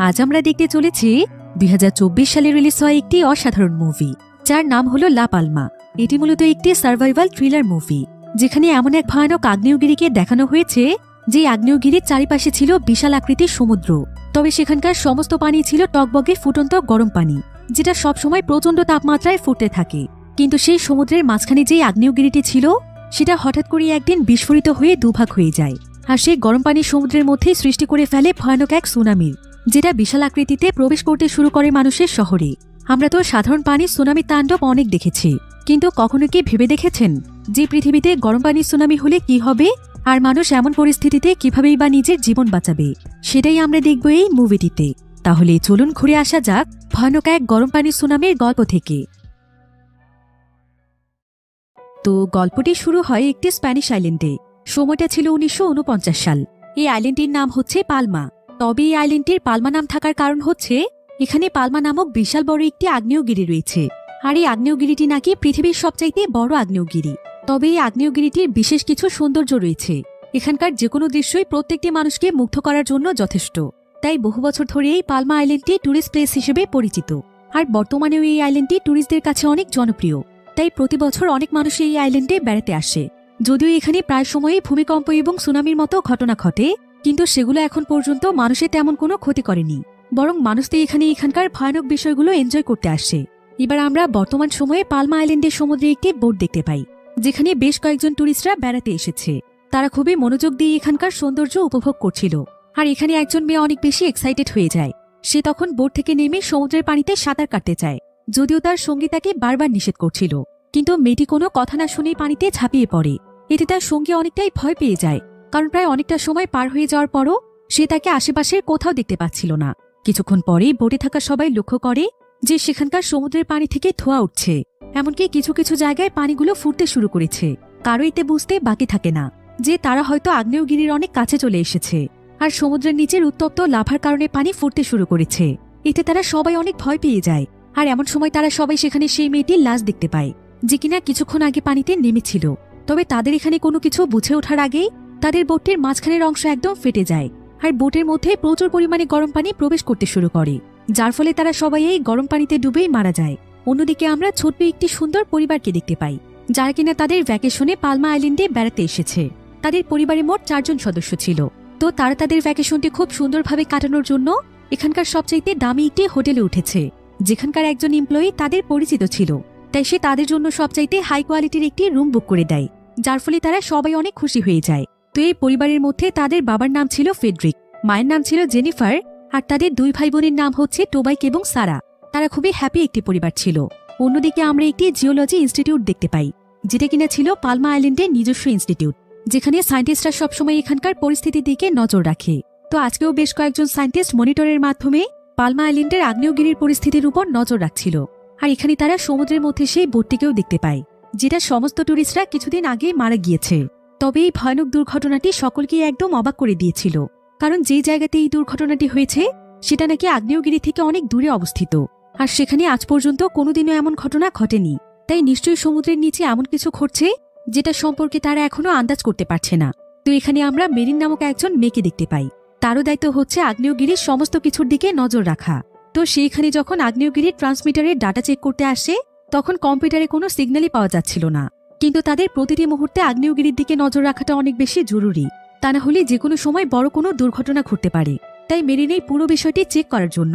আজ আমরা দেখতে চলেছি 2024 সালে রিলিজ হওয়া একটি অসাধারণ মুভি, যার নাম হলো লা পালমা। এটি মূলত একটি সার্ভাইভাল থ্রিলার মুভি, যেখানে এমন এক ভয়ানক আগ্নেয়গিরিকে দেখানো হয়েছে যে আগ্নেয়গিরির চারিপাশে ছিল বিশাল আকৃতির সমুদ্র। তবে সেখানকার সমস্ত পানি ছিল টকবগে ফুটন্ত গরম পানি, যেটা সবসময় প্রচণ্ড তাপমাত্রায় ফুটতে থাকে। কিন্তু সেই সমুদ্রের মাঝখানে যে আগ্নেয়গিরিটি ছিল, সেটা হঠাৎ করে একদিন বিস্ফোরিত হয়ে দুভাগ হয়ে যায়, আর সেই গরম পানি সমুদ্রের মধ্যেই সৃষ্টি করে ফেলে ভয়ানক এক সুনামির, যেটা বিশাল আকৃতিতে প্রবেশ করতে শুরু করে মানুষের শহরে। আমরা তো সাধারণ পানির সুনামি তাণ্ডব অনেক দেখেছি, কিন্তু কখনো কি ভেবে দেখেছেন যে পৃথিবীতে গরম পানির সুনামি হলে কি হবে, আর মানুষ এমন পরিস্থিতিতে কিভাবেই বা নিজের জীবন বাঁচাবে? সেটাই আমরা দেখব এই মুভিটিতে। তাহলে চলুন ঘুরে আসা যাক ভয়ানক এক গরম পানির সুনামির গল্প থেকে। তো গল্পটি শুরু হয় একটি স্প্যানিশ আইল্যান্ডে। সময়টা ছিল 1949 সাল। এই আইল্যান্ডটির নাম হচ্ছে পালমা। তবে এই আইল্যান্ডটির পালমা নাম থাকার কারণ হচ্ছে এখানে পালমা নামক বিশাল বড় একটি আগ্নেয়গিরি রয়েছে, আর এই আগ্নেয়গিরিটি নাকি পৃথিবীর সবচাইতে বড় আগ্নেয়গিরি। তবে এই আগ্নেয়গিরিটির বিশেষ কিছু সৌন্দর্য রয়েছে। এখানকার যে কোনো দৃশ্যই প্রত্যেকটি মানুষকে মুগ্ধ করার জন্য যথেষ্ট। তাই বহু বছর ধরে এই পালমা আইল্যান্ডটি ট্যুরিস্ট প্লেস হিসেবে পরিচিত, আর বর্তমানেও এই আইল্যান্ডটি ট্যুরিস্টদের কাছে অনেক জনপ্রিয়। তাই প্রতি বছর অনেক মানুষ এই আইল্যান্ডে বেড়াতে আসে। যদিও এখানে প্রায় সময়ই ভূমিকম্প এবং সুনামির মতো ঘটনা ঘটে, কিন্তু সেগুলো এখন পর্যন্ত মানুষের তেমন কোনো ক্ষতি করেনি, বরং মানুষ তো এখানকার ভয়ানক বিষয়গুলো এনজয় করতে আসে। এবার আমরা বর্তমান সময়ে পালমা আইল্যান্ডের সমুদ্রে একটি বোট দেখতে পাই, যেখানে বেশ কয়েকজন টুরিস্টরা বেড়াতে এসেছে। তারা খুবই মনোযোগ দিয়ে এখানকার সৌন্দর্য উপভোগ করছিল, আর এখানে একজন মেয়ে অনেক বেশি এক্সাইটেড হয়ে যায়। সে তখন বোট থেকে নেমে সমুদ্রের পানিতে সাঁতার কাটতে চায়, যদিও তার সঙ্গী তাকে বারবার নিষেধ করছিল। কিন্তু মেয়েটি কোনো কথা না শুনেই পানিতে ঝাঁপিয়ে পড়ে। এতে তার সঙ্গী অনেকটাই ভয় পেয়ে যায়, কারণ প্রায় অনেকটা সময় পার হয়ে যাওয়ার পরও সে তাকে আশেপাশের কোথাও দেখতে পাচ্ছিল না। কিছুক্ষণ পরেই বোটে থাকা সবাই লক্ষ্য করে যে সেখানকার সমুদ্রের পানি থেকে ধোঁয়া উঠছে, এমনকি কিছু কিছু জায়গায় পানিগুলো ফুটতে শুরু করেছে। কারো এতে বুঝতে বাকি থাকে না যে তারা হয়তো আগ্নেয়গিরির অনেক কাছে চলে এসেছে, আর সমুদ্রের নিচের উত্তপ্ত লাভার কারণে পানি ফুটতে শুরু করেছে। এতে তারা সবাই অনেক ভয় পেয়ে যায়, আর এমন সময় তারা সবাই সেখানে সেই মেয়েটির লাশ দেখতে পায়, যে কিনা কিছুক্ষণ আগে পানিতে নেমেছিল। তবে তাদের এখানে কোনো কিছু বুঝে ওঠার আগেই তাদের বোটটির মাঝখানের অংশ একদম ফেটে যায়, আর বোটের মধ্যে প্রচুর পরিমাণে গরম পানি প্রবেশ করতে শুরু করে, যার ফলে তারা সবাই এই গরম পানিতে ডুবেই মারা যায়। অন্যদিকে আমরা ছোট্ট একটি সুন্দর পরিবারকে দেখতে পাই, যারা কিনা তাদের ভ্যাকেশনে পালমা আইল্যান্ডে বেড়াতে এসেছে। তাদের পরিবারে মোট 4 জন সদস্য ছিল। তো তারা তাদের ভ্যাকেশনটি খুব সুন্দরভাবে কাটানোর জন্য এখানকার সবচাইতে দামি একটি হোটেলে উঠেছে, যেখানকার একজন এমপ্লয়ি তাদের পরিচিত ছিল। তাই সে তাদের জন্য সবচাইতে হাই কোয়ালিটির একটি রুম বুক করে দেয়, যার ফলে তারা সবাই অনেক খুশি হয়ে যায়। তো এই পরিবারের মধ্যে তাদের বাবার নাম ছিল ফেডরিক, মায়ের নাম ছিল জেনিফার, আর তাদের 2 ভাই বোনের নাম হচ্ছে টোবাইক এবং সারা। তারা খুবই হ্যাপি একটি পরিবার ছিল। অন্যদিকে আমরা একটি জিওলজি ইনস্টিটিউট দেখতে পাই, যেটা কিনা ছিল পালমা আইল্যান্ডের নিজস্ব ইনস্টিটিউট, যেখানে সায়েন্টিস্টরা সবসময় এখানকার পরিস্থিতির দিকে নজর রাখে। তো আজকেও বেশ কয়েকজন সায়েন্টিস্ট মনিটরের মাধ্যমে পালমা আইল্যান্ডের আগ্নেয়গিরির পরিস্থিতির উপর নজর রাখছিল। আর এখানে তারা সমুদ্রের মধ্যে সেই বোটটিকেও দেখতে পায়, যেটা সমস্ত টুরিস্টরা কিছুদিন আগে মারা গিয়েছে। তবে এই ভয়ানক দুর্ঘটনাটি সকলকে একদম অবাক করে দিয়েছিল, কারণ যে জায়গাতে এই দুর্ঘটনাটি হয়েছে সেটা নাকি আগ্নেয়গিরি থেকে অনেক দূরে অবস্থিত, আর সেখানে আজ পর্যন্ত কোনোদিনও এমন ঘটনা ঘটেনি। তাই নিশ্চয়ই সমুদ্রের নিচে এমন কিছু ঘটছে যেটা সম্পর্কে তারা এখনো আন্দাজ করতে পারছে না। তো এখানে আমরা মেরিন নামক একজন মেয়েকে দেখতে পাই। তারও দায়িত্ব হচ্ছে আগ্নেয়গিরির সমস্ত কিছুর দিকে নজর রাখা। তো সেইখানে যখন আগ্নেয়গিরির ট্রান্সমিটারের ডাটা চেক করতে আসে, তখন কম্পিউটারে কোনো সিগন্যালই পাওয়া যাচ্ছিল না। কিন্তু তাদের প্রতিটি মুহূর্তে আগ্নেয়গিরির দিকে নজর রাখাটা অনেক বেশি জরুরি, তা না হলে যে কোনো সময় বড় কোনো দুর্ঘটনা ঘটতে পারে। তাই মেরিন এই পুরো বিষয়টি চেক করার জন্য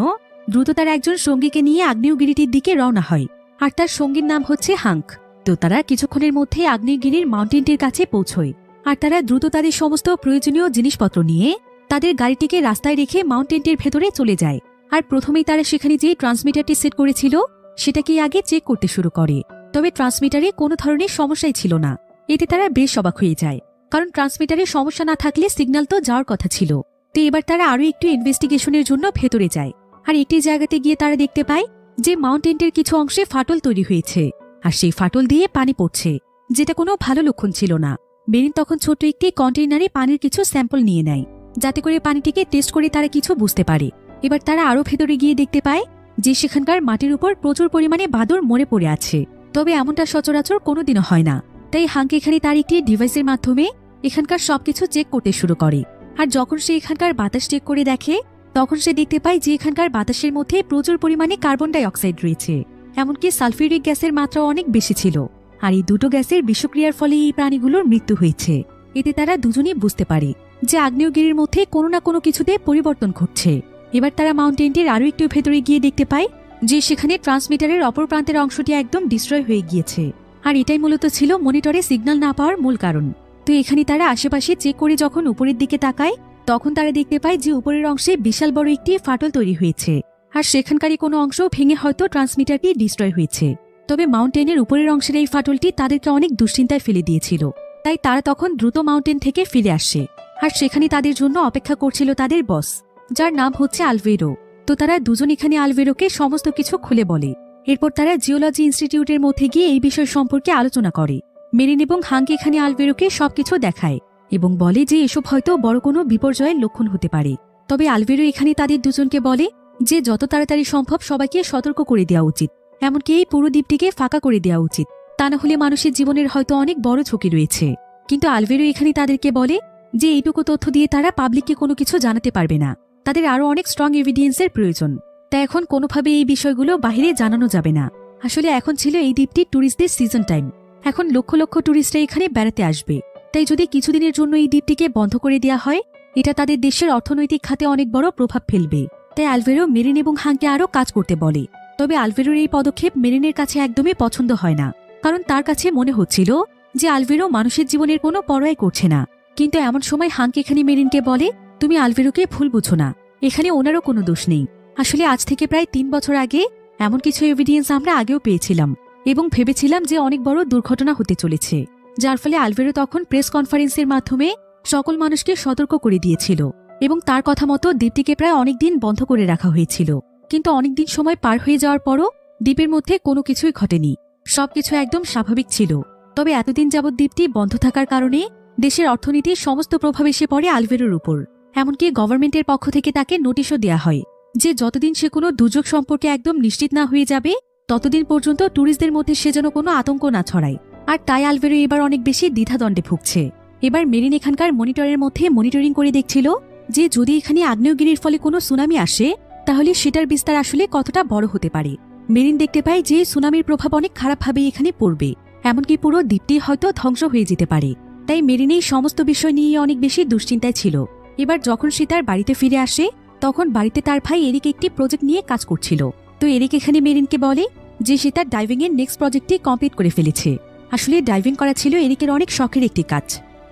দ্রুত তার একজন সঙ্গীকে নিয়ে আগ্নেয়গিরিটির দিকে রওনা হয়, আর তার সঙ্গীর নাম হচ্ছে হাঙ্ক। তো তারা কিছুক্ষণের মধ্যে আগ্নেয়গিরির মাউন্টেনটির কাছে পৌঁছয়, আর তারা দ্রুত তাদের সমস্ত প্রয়োজনীয় জিনিসপত্র নিয়ে তাদের গাড়িটিকে রাস্তায় রেখে মাউন্টেনটির ভেতরে চলে যায়। আর প্রথমেই তারা সেখানে যে ট্রান্সমিটারটি সেট করেছিল সেটাকে আগে চেক করতে শুরু করে। তবে ট্রান্সমিটারে কোনো ধরনের সমস্যাই ছিল না। এতে তারা বেশ অবাক হয়ে যায়, কারণ ট্রান্সমিটারে সমস্যা না থাকলে সিগন্যাল তো যাওয়ার কথা ছিল। তো এবার তারা আরও একটু ইনভেস্টিগেশনের জন্য ভেতরে যায়, আর একটি জায়গাতে গিয়ে তারা দেখতে পায় যে মাউন্টেনটির কিছু অংশে ফাটল তৈরি হয়েছে, আর সেই ফাটল দিয়ে পানি পড়ছে, যেটা কোনো ভালো লক্ষণ ছিল না। মেরিন তখন ছোট্ট একটি কন্টেইনারে পানির কিছু স্যাম্পল নিয়ে নেয়, যাতে করে পানিটিকে টেস্ট করে তারা কিছু বুঝতে পারে। এবার তারা আরও ভেতরে গিয়ে দেখতে পায় যে সেখানকার মাটির উপর প্রচুর পরিমাণে বাদুড় মরে পড়ে আছে। তবে এমনটা সচরাচর কোনোদিনও হয় না। তাই হাঙ্ক এখানে তার একটি ডিভাইসের মাধ্যমে এখানকার সবকিছু চেক করতে শুরু করে। আর যখন সে এখানকার বাতাস চেক করে দেখে তখন সে দেখতে পায় যে এখানকার বাতাসের মধ্যে প্রচুর পরিমাণে কার্বন ডাই অক্সাইড রয়েছে, এমনকি সালফিউরিক গ্যাসের মাত্রাও অনেক বেশি ছিল। আর এই দুটো গ্যাসের বিষক্রিয়ার ফলে এই প্রাণীগুলোর মৃত্যু হয়েছে। এতে তারা দুজনেই বুঝতে পারে যে আগ্নেয়গিরির মধ্যে কোনো না কোনো কিছুতে পরিবর্তন ঘটছে। এবার তারা মাউন্টেনটির আরও একটু ভেতরে গিয়ে দেখতে পায় যে সেখানে ট্রান্সমিটারের অপর প্রান্তের অংশটি একদম ডিস্ট্রয় হয়ে গিয়েছে। আর এটাই মূলত ছিল মনিটরে সিগন্যাল না পাওয়ার মূল কারণ। তো এখানে তারা আশেপাশে চেক করে যখন উপরের দিকে তাকায়, তখন তারা দেখতে পায় যে উপরের অংশে বিশাল বড় একটি ফাটল তৈরি হয়েছে, আর সেখানকারই কোনো অংশ ভেঙে হয়তো ট্রান্সমিটারটি ডিস্ট্রয় হয়েছে। তবে মাউন্টেনের উপরের অংশের এই ফাটলটি তাদেরকে অনেক দুশ্চিন্তায় ফেলে দিয়েছিল। তাই তারা তখন দ্রুত মাউন্টেন থেকে ফিরে আসে। আর সেখানে তাদের জন্য অপেক্ষা করছিল তাদের বস, যার নাম হচ্ছে আলভেরো। তো তারা দুজন এখানে আলভেরোকে সমস্ত কিছু খুলে বলে। এরপর তারা জিওলজি ইনস্টিটিউটের মধ্যে গিয়ে এই বিষয় সম্পর্কে আলোচনা করে। মেরিন এবং হাঙ্ক এখানে আলভেরোকে সবকিছু দেখায় এবং বলে যে এসব হয়তো বড় কোনো বিপর্যয়ের লক্ষণ হতে পারে। তবে আলভেরো এখানে তাদের দুজনকে বলে যে যত তাড়াতাড়ি সম্ভব সবাইকে সতর্ক করে দেওয়া উচিত, এমনকি এই পুরো দ্বীপটিকে ফাঁকা করে দেওয়া উচিত, তা না হলে মানুষের জীবনের হয়তো অনেক বড় ঝুঁকি রয়েছে। কিন্তু আলভেরো এখানে তাদেরকে বলে যে এইটুকু তথ্য দিয়ে তারা পাবলিককে কোনো কিছু জানাতে পারবে না, তাদের আরও অনেক স্ট্রং এভিডেন্সের প্রয়োজন। তাই এখন কোনোভাবে এই বিষয়গুলো বাহিরে জানানো যাবে না। আসলে এখন ছিল এই দ্বীপটির ট্যুরিস্টদের সিজন টাইম, এখন লক্ষ লক্ষ ট্যুরিস্টরা এখানে বেড়াতে আসবে। তাই যদি কিছুদিনের জন্য এই দ্বীপটিকে বন্ধ করে দেওয়া হয়, এটা তাদের দেশের অর্থনৈতিক খাতে অনেক বড় প্রভাব ফেলবে। তাই আলভেরো মেরিন এবং হাঙ্কে আরও কাজ করতে বলে। তবে আলভেরোর এই পদক্ষেপ মেরিনের কাছে একদমই পছন্দ হয় না, কারণ তার কাছে মনে হচ্ছিল যে আলভেরো মানুষের জীবনের কোনো পরোয়াই করছে না। কিন্তু এমন সময় হাঙ্ক এখানে মেরিনকে বলে, তুমি আলভেরোকে ভুল বুঝো না, এখানে ওনারও কোনো দোষ নেই। আসলে আজ থেকে প্রায় 3 বছর আগে এমন কিছু এভিডেন্স আমরা আগেও পেয়েছিলাম এবং ভেবেছিলাম যে অনেক বড় দুর্ঘটনা হতে চলেছে, যার ফলে আলভেরো তখন প্রেস কনফারেন্সের মাধ্যমে সকল মানুষকে সতর্ক করে দিয়েছিল এবং তার কথা মতো দ্বীপটিকে প্রায় অনেকদিন বন্ধ করে রাখা হয়েছিল। কিন্তু অনেকদিন সময় পার হয়ে যাওয়ার পরও দ্বীপের মধ্যে কোনো কিছুই ঘটেনি, সবকিছু একদম স্বাভাবিক ছিল। তবে এতদিন যাবৎ দ্বীপটি বন্ধ থাকার কারণে দেশের অর্থনীতির সমস্ত প্রভাব এসে পড়ে আলভেরোর উপর। এমনকি গভর্নমেন্টের পক্ষ থেকে তাকে নোটিশও দেয়া হয় যে যতদিন সে কোনো দুর্যোগ সম্পর্কে একদম নিশ্চিত না হয়ে যাবে, ততদিন পর্যন্ত ট্যুরিস্টদের মধ্যে সে যেন কোনো আতঙ্ক না ছড়ায়। আর তাই আলভেরো এবার অনেক বেশি দ্বিধাদ্বন্দ্বে ভুগছে। এবার মেরিন এখানকার মনিটরের মধ্যে মনিটরিং করে দেখছিল যে যদি এখানে আগ্নেয়গিরির ফলে কোনো সুনামি আসে, তাহলে সেটার বিস্তার আসলে কতটা বড় হতে পারে। মেরিন দেখতে পায় যে সুনামির প্রভাব অনেক খারাপভাবে এখানে পড়বে, এমনকি পুরো দ্বীপটি হয়তো ধ্বংস হয়ে যেতে পারে। তাই মেরিন এই সমস্ত বিষয় নিয়ে অনেক বেশি দুশ্চিন্তায় ছিল। এবার যখন সে তার বাড়িতে ফিরে আসে, তখন বাড়িতে তার ভাই এরিক একটি প্রজেক্ট নিয়ে কাজ করছিল। তো এরিক এখানে মেরিনকে বলে যে সে তার ডাইভিং এর নেক্সট প্রজেক্টটি কমপ্লিট করে ফেলেছে। আসলে ডাইভিং করা ছিল এরিকের অনেক শখের একটি কাজ।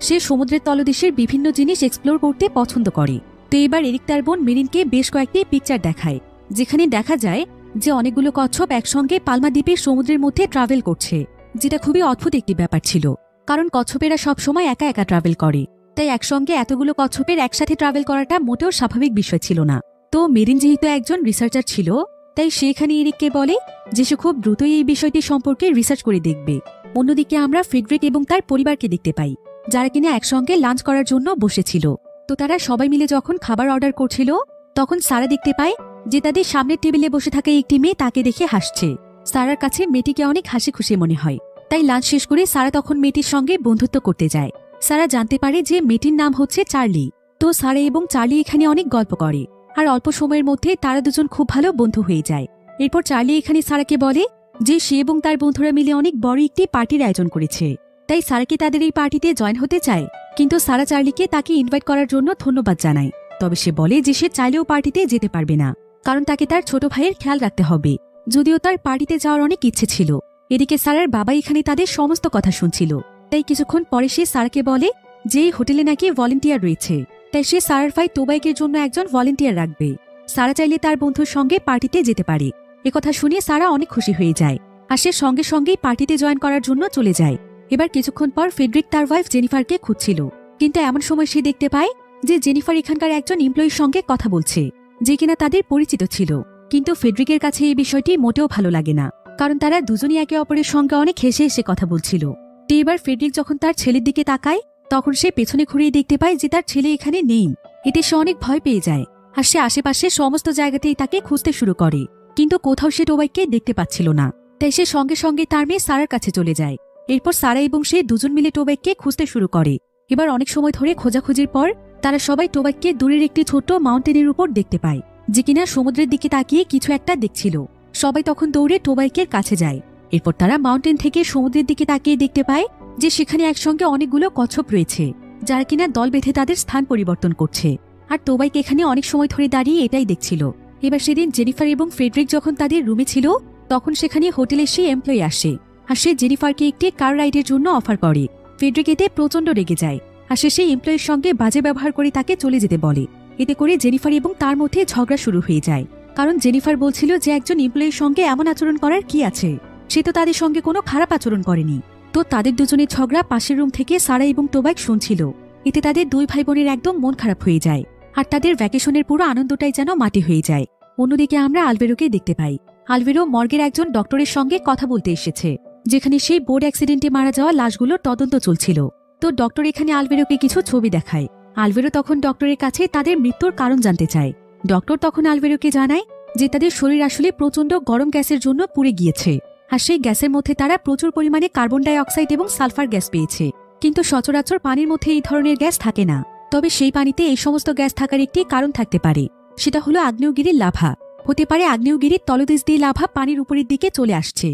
সে সমুদ্রের তলদেশের বিভিন্ন জিনিস এক্সপ্লোর করতে পছন্দ করে। তো এবার এরিক তার বোন মেরিনকে বেশ কয়েকটি পিকচার দেখায়, যেখানে দেখা যায় যে অনেকগুলো কচ্ছপ একসঙ্গে পালমা দ্বীপের সমুদ্রের মধ্যে ট্রাভেল করছে, যেটা খুবই অদ্ভুত একটি ব্যাপার ছিল, কারণ কচ্ছপেরা সবসময় একা একা ট্রাভেল করে। তাই একসঙ্গে এতগুলো কচ্ছপের একসাথে ট্রাভেল করাটা মোটেও স্বাভাবিক বিষয় ছিল না। তো মেরিন যেহেতু একজন রিসার্চার ছিল, তাই সে এখানে এরিককে বলে যে সে খুব দ্রুতই এই বিষয়টি সম্পর্কে রিসার্চ করে দেখবে। অন্যদিকে আমরা ফ্রেডরিক এবং তার পরিবারকে দেখতে পাই, যারা কিনা একসঙ্গে লাঞ্চ করার জন্য বসেছিল। তো তারা সবাই মিলে যখন খাবার অর্ডার করছিল, তখন সারা দেখতে পায় যে তাদের সামনের টেবিলে বসে থাকা একটি মেয়ে তাকে দেখে হাসছে। সারার কাছে মেয়েটিকে অনেক হাসি খুশি মনে হয়। তাই লাঞ্চ শেষ করে সারা তখন মেয়েটির সঙ্গে বন্ধুত্ব করতে যায়। সারা জানতে পারে যে মেয়েটির নাম হচ্ছে চার্লি। তো সারা এবং চার্লি এখানে অনেক গল্প করে, আর অল্প সময়ের মধ্যে তারা দুজন খুব ভালো বন্ধু হয়ে যায়। এরপর চার্লি এখানে সারাকে বলে যে সে এবং তার বন্ধুরা মিলে অনেক বড় একটি পার্টির আয়োজন করেছে, তাই সারাকে তাদের এই পার্টিতে জয়েন হতে চায়। কিন্তু সারা চার্লিকে তাকে ইনভাইট করার জন্য ধন্যবাদ জানায়। তবে সে বলে যে সে চাইলেও পার্টিতে যেতে পারবে না, কারণ তাকে তার ছোট ভাইয়ের খেয়াল রাখতে হবে, যদিও তার পার্টিতে যাওয়ার অনেক ইচ্ছে ছিল। এদিকে সারার বাবা এখানে তাদের সমস্ত কথা শুনছিল। তাই কিছুক্ষণ পরে সে সারাকে বলে যে এই হোটেলে নাকি ভলেন্টিয়ার রয়েছে, তাই সে সারার ভাই তোবাইকের জন্য একজন ভলেন্টিয়ার রাখবে। সারা চাইলে তার বন্ধুর সঙ্গে পার্টিতে যেতে পারে। একথা শুনে সারা অনেক খুশি হয়ে যায়, আর সে সঙ্গে সঙ্গেই পার্টিতে জয়েন করার জন্য চলে যায়। এবার কিছুক্ষণ পর ফ্রেডরিক তার ওয়াইফ জেনিফারকে খুঁজছিল, কিন্তু এমন সময় সে দেখতে পায় যে জেনিফার এখানকার একজন এমপ্লয়ির সঙ্গে কথা বলছে, যে কিনা তাদের পরিচিত ছিল। কিন্তু ফ্রেডরিকের কাছে এই বিষয়টি মোটেও ভালো লাগে না, কারণ তারা দুজনই একে অপরের সঙ্গে অনেক হেসে হেসে কথা বলছিল। তো এবার ফ্রেডরিক যখন তার ছেলের দিকে তাকায়, তখন সে পেছনে ঘুরিয়ে দেখতে পায় যে তার ছেলে এখানে নেই। এতে সে অনেক ভয় পেয়ে যায়, আর সে আশেপাশে সমস্ত জায়গাতেই তাকে খুঁজতে শুরু করে, কিন্তু কোথাও সে টোবাইককে দেখতে পাচ্ছিল না। তাই সে সঙ্গে সঙ্গে তার মেয়ে সারার কাছে চলে যায়। এরপর সারা এবং সে দুজন মিলে টোবাইককে খুঁজতে শুরু করে। এবার অনেক সময় ধরে খোঁজাখুঁজির পর তারা সবাই টোবাইককে দূরের একটি ছোট্ট মাউন্টেনের উপর দেখতে পায়, যে কিনা সমুদ্রের দিকে তাকিয়ে কিছু একটা দেখছিল। সবাই তখন দৌড়ে টোবাইকের কাছে যায়। এরপর তারা মাউন্টেন থেকে সমুদ্রের দিকে তাকিয়ে দেখতে পায় যে সেখানে একসঙ্গে অনেকগুলো কচ্ছপ রয়েছে, যারা কিনা দল বেঁধে তাদের স্থান পরিবর্তন করছে। আর টোবাইক এখানে অনেক সময় ধরে দাঁড়িয়ে এটাই দেখছিল। এবার সেদিন জেনিফার এবং ফ্রেডরিক যখন তাদের রুমে ছিল, তখন সেখানে হোটেলে সেই এমপ্লয়ি আসে, আর সে জেনিফারকে একটি কার রাইডের জন্য অফার করে। ফ্রেডরিক এতে প্রচন্ড রেগে যায়, আর সে সেই এমপ্লয়ির সঙ্গে বাজে ব্যবহার করে তাকে চলে যেতে বলে। এতে করে জেনিফার এবং তার মধ্যে ঝগড়া শুরু হয়ে যায়, কারণ জেনিফার বলছিল যে একজন এমপ্লয়ির সঙ্গে এমন আচরণ করার কি আছে, সে তো তাদের সঙ্গে কোনো খারাপ আচরণ করেনি। তো তাদের দুজনের ঝগড়া পাশের রুম থেকে সারা এবং টোবাইক শুনছিল। এতে তাদের দুই ভাই বোনের একদম মন খারাপ হয়ে যায়, আর তাদের ভ্যাকেশনের পুরো আনন্দটাই যেন মাটি হয়ে যায়। অন্যদিকে আমরা আলভেরোকে দেখতে পাই। আলভেরো মর্গের একজন ডক্টরের সঙ্গে কথা বলতে এসেছে, যেখানে সেই বোর্ড অ্যাক্সিডেন্টে মারা যাওয়া লাশগুলোর তদন্ত চলছিল। তো ডক্টর এখানে আলভেরোকে কিছু ছবি দেখায়। আলভেরো তখন ডক্টরের কাছে তাদের মৃত্যুর কারণ জানতে চায়। ডক্টর তখন আলভেরোকে জানায় যে তাদের শরীর আসলে প্রচন্ড গরম গ্যাসের জন্য পুড়ে গিয়েছে, আর সেই গ্যাসের মধ্যে তারা প্রচুর পরিমাণে কার্বন ডাই অক্সাইড এবং সালফার গ্যাস পেয়েছে। কিন্তু সচরাচর পানির মধ্যে এই ধরনের গ্যাস থাকে না। তবে সেই পানিতে এই সমস্ত গ্যাস থাকার একটি কারণ থাকতে পারে, সেটা হলো আগ্নেয়গিরির লাভা। হতে পারে আগ্নেয়গিরির তলদেশ দিয়ে লাভা পানির উপরের দিকে চলে আসছে,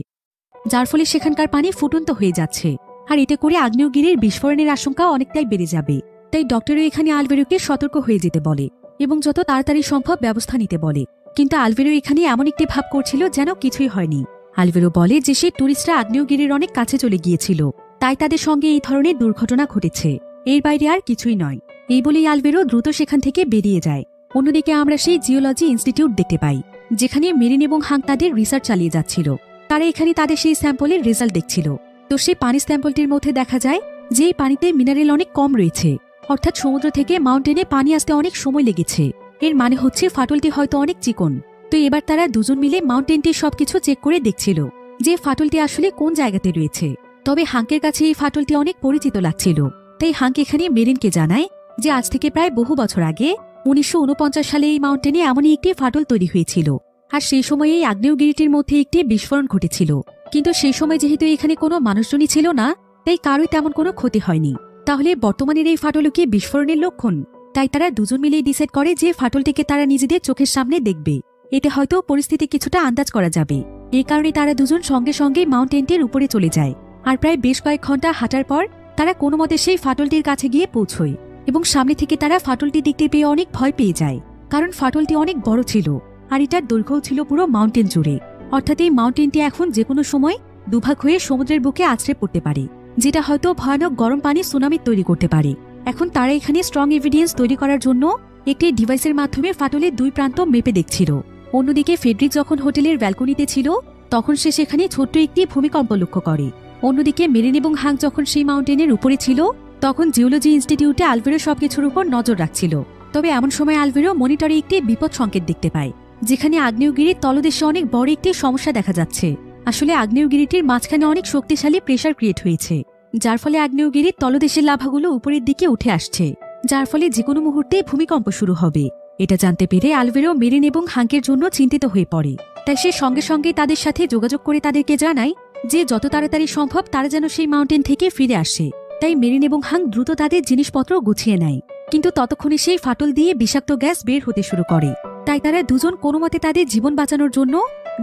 যার ফলে সেখানকার পানি ফুটন্ত হয়ে যাচ্ছে, আর এতে করে আগ্নেয়গিরির বিস্ফোরণের আশঙ্কা অনেকটাই বেড়ে যাবে। তাই ডক্টরও এখানে আলভেরোকে সতর্ক হয়ে যেতে বলে এবং যত তাড়াতাড়ি সম্ভব ব্যবস্থা নিতে বলে। কিন্তু আলভেরো এখানে এমন একটি ভাব করছিল যেন কিছুই হয়নি। আলভেরো বলে যে সেই টুরিস্টরা আগ্নেয়গিরির অনেক কাছে চলে গিয়েছিল, তাই তাদের সঙ্গে এই ধরনের দুর্ঘটনা ঘটেছে, এর বাইরে আর কিছুই নয়। এই বলেই আলভেরো দ্রুত সেখান থেকে বেরিয়ে যায়। অন্যদিকে আমরা সেই জিওলজি ইনস্টিটিউট দেখতে পাই, যেখানে মেরিন এবং হাং তাদের রিসার্চ চালিয়ে যাচ্ছিল। তারা এখানে তাদের সেই স্যাম্পলের রেজাল্ট দেখছিল। তো সেই পানি স্যাম্পলটির মধ্যে দেখা যায় যে এই পানিতে মিনারেল অনেক কম রয়েছে, অর্থাৎ সমুদ্র থেকে মাউন্টেনে পানি আসতে অনেক সময় লেগেছে। এর মানে হচ্ছে ফাটলটি হয়তো অনেক চিকন। তো এবার তারা দুজন মিলে মাউন্টেনটির সবকিছু চেক করে দেখছিল যে ফাটলটি আসলে কোন জায়গাতে রয়েছে। তবে হাঙ্কের কাছে এই ফাটলটি অনেক পরিচিত লাগছিল। তাই হাঙ্ক এখানে মেরিনকে জানায় যে আজ থেকে প্রায় বহু বছর আগে 1949 সালে এই মাউন্টেনে এমনই একটি ফাটল তৈরি হয়েছিল, আর সেই সময় এই আগ্নেয়গিরিটির মধ্যে একটি বিস্ফোরণ ঘটেছিল। কিন্তু সেই সময় যেহেতু এখানে কোনো মানুষজনই ছিল না, তাই কারোই তেমন কোনো ক্ষতি হয়নি। তাহলে বর্তমানের এই ফাটল কি বিস্ফোরণের লক্ষণ? তাই তারা দুজন মিলেই ডিসাইড করে যে ফাটলটিকে তারা নিজেদের চোখের সামনে দেখবে। এতে হয়তো পরিস্থিতি কিছুটা আন্দাজ করা যাবে। এই কারণে তারা দুজন সঙ্গে সঙ্গে মাউন্টেনটির উপরে চলে যায়, আর প্রায় বেশ কয়েক ঘন্টা হাঁটার পর তারা কোনো মতে সেই ফাটলটির কাছে গিয়ে পৌঁছয় এবং সামনে থেকে তারা ফাটলটি দেখতে পেয়ে অনেক ভয় পেয়ে যায়, কারণ ফাটলটি অনেক বড় ছিল, আর এটার দৈর্ঘ্য ছিল পুরো মাউন্টেন জুড়ে। অর্থাৎ এই মাউন্টেনটি এখন যে কোনো সময় দুভাগ হয়ে সমুদ্রের বুকে আছড়ে পড়তে পারে, যেটা হয়তো ভয়ানক গরম পানি সুনামি তৈরি করতে পারে। এখন তারা এখানে স্ট্রং এভিডেন্স তৈরি করার জন্য একটি ডিভাইসের মাধ্যমে ফাটলের দুই প্রান্ত মেপে দেখছিল। অন্যদিকে ফ্রেডরিক যখন হোটেলের ব্যালকনিতে ছিল, তখন সে সেখানে ছোট্ট একটি ভূমিকম্প লক্ষ্য করে। অন্যদিকে মেরিন এবং হাং যখন সেই মাউন্টেনের উপরে ছিল, তখন জিওলজি ইনস্টিটিউটে আলভেরো সবকিছুর উপর নজর রাখছিল। তবে এমন সময় আলভেরো মনিটরে একটি বিপদ সংকেত দেখতে পায়, যেখানে আগ্নেয়গিরির তলদেশে অনেক বড় একটি সমস্যা দেখা যাচ্ছে। আসলে আগ্নেয়গিরিটির মাঝখানে অনেক শক্তিশালী প্রেসার ক্রিয়েট হয়েছে, যার ফলে আগ্নেয়গিরির তলদেশের লাভাগুলো উপরের দিকে উঠে আসছে, যার ফলে যে কোনো মুহূর্তে ভূমিকম্প শুরু হবে। এটা জানতে পেরে আলভেরো মেরিন এবং হাঙ্কের জন্য চিন্তিত হয়ে পড়ে। তাই সে সঙ্গে সঙ্গে তাদের সাথে যোগাযোগ করে তাদেরকে জানায় যে যত তাড়াতাড়ি সম্ভব তারা যেন সেই মাউন্টেন থেকে ফিরে আসে। তাই মেরিন এবং হাং দ্রুত তাদের জিনিসপত্র গুছিয়ে নেয়, কিন্তু ততক্ষণে সেই ফাটল দিয়ে বিষাক্ত গ্যাস বের হতে শুরু করে। তাই তারা দুজন কোনো মতে তাদের জীবন বাঁচানোর জন্য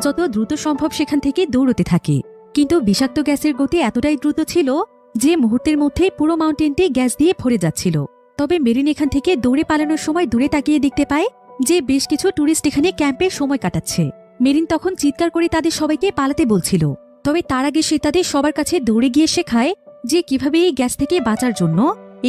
যত দ্রুত সম্ভব সেখান থেকে দৌড়তে থাকে। কিন্তু বিষাক্ত গ্যাসের গতি এতটাই দ্রুত ছিল যে মুহূর্তের মধ্যেই পুরো মাউন্টেনটি গ্যাস দিয়ে ভরে যাচ্ছিল। তবে মেরিন এখান থেকে দৌড়ে পালানোর সময় দূরে তাকিয়ে দেখতে পায় যে বেশ কিছু টুরিস্ট এখানে ক্যাম্পে সময় কাটাচ্ছে। মেরিন তখন চিৎকার করে তাদের সবাইকে পালাতে বলছিল। তবে তার আগে সে তাদের সবার কাছে দৌড়ে গিয়ে শেখায় যে কিভাবে এই গ্যাস থেকে বাঁচার জন্য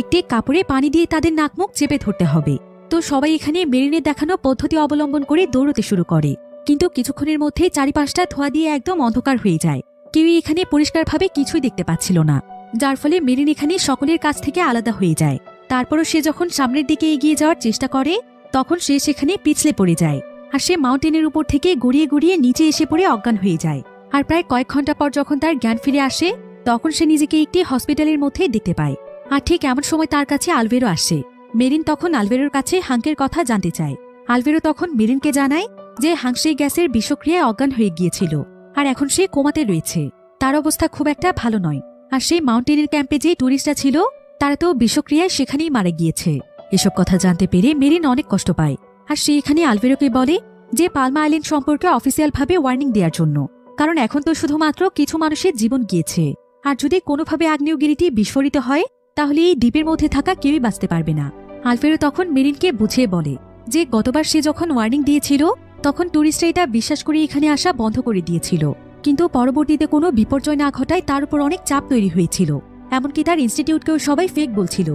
একটি কাপড়ে পানি দিয়ে তাদের নাক মুখ চেপে ধরতে হবে। তো সবাই এখানে মেরিনের দেখানো পদ্ধতি অবলম্বন করে দৌড়তে শুরু করে, কিন্তু কিছুক্ষণের মধ্যেই চারিপাশটা ধোঁয়া দিয়ে একদম অন্ধকার হয়ে যায়। কেউই এখানে পরিষ্কারভাবে কিছুই দেখতে পাচ্ছিল না, যার ফলে মেরিন এখানে সকলের কাছ থেকে আলাদা হয়ে যায়। তারপরও সে যখন সামনের দিকে এগিয়ে যাওয়ার চেষ্টা করে, তখন সে সেখানে পিছলে পড়ে যায়, আর সে মাউন্টেনের উপর থেকে গড়িয়ে গড়িয়ে নিচে এসে পড়ে অজ্ঞান হয়ে যায়। আর প্রায় কয়েক ঘন্টা পর যখন তার জ্ঞান ফিরে আসে, তখন সে নিজেকে একটি হসপিটালের মধ্যে দেখতে পায়। আর ঠিক এমন সময় তার কাছে আলভেরো আসে। মেরিন তখন আলভেরোর কাছে হাঙ্কের কথা জানতে চায়। আলভেরো তখন মেরিনকে জানায় যে হাঙ্ক সেই গ্যাসের বিষক্রিয়ায় অজ্ঞান হয়ে গিয়েছিল, আর এখন সে কোমাতে রয়েছে। তার অবস্থা খুব একটা ভালো নয়। আর সেই মাউন্টেনের ক্যাম্পে যে টুরিস্টরা ছিল তারা তো বিষক্রিয়ায় সেখানেই মারা গিয়েছে। এসব কথা জানতে পেরে মেরিন অনেক কষ্ট পায়, আর সে এখানে আলভেরোকে বলে যে পালমা আইল্যান্ড সম্পর্কে অফিসিয়ালভাবে ওয়ার্নিং দেওয়ার জন্য, কারণ এখন তো শুধুমাত্র কিছু মানুষের জীবন গিয়েছে, আর যদি কোনোভাবে আগ্নেয়গিরিটি বিস্ফোরিত হয় তাহলে এই দ্বীপের মধ্যে থাকা কেউই বাঁচতে পারবে না। আলভেরো তখন মেরিনকে বুঝিয়ে বলে যে গতবার সে যখন ওয়ার্নিং দিয়েছিল তখন ট্যুরিস্টরা এটা বিশ্বাস করে এখানে আসা বন্ধ করে দিয়েছিল, কিন্তু পরবর্তীতে কোনো বিপর্যয় না ঘটায় তার উপর অনেক চাপ তৈরি হয়েছিল, এমনকি তার ইনস্টিটিউটকেও সবাই ফেক বলছিল।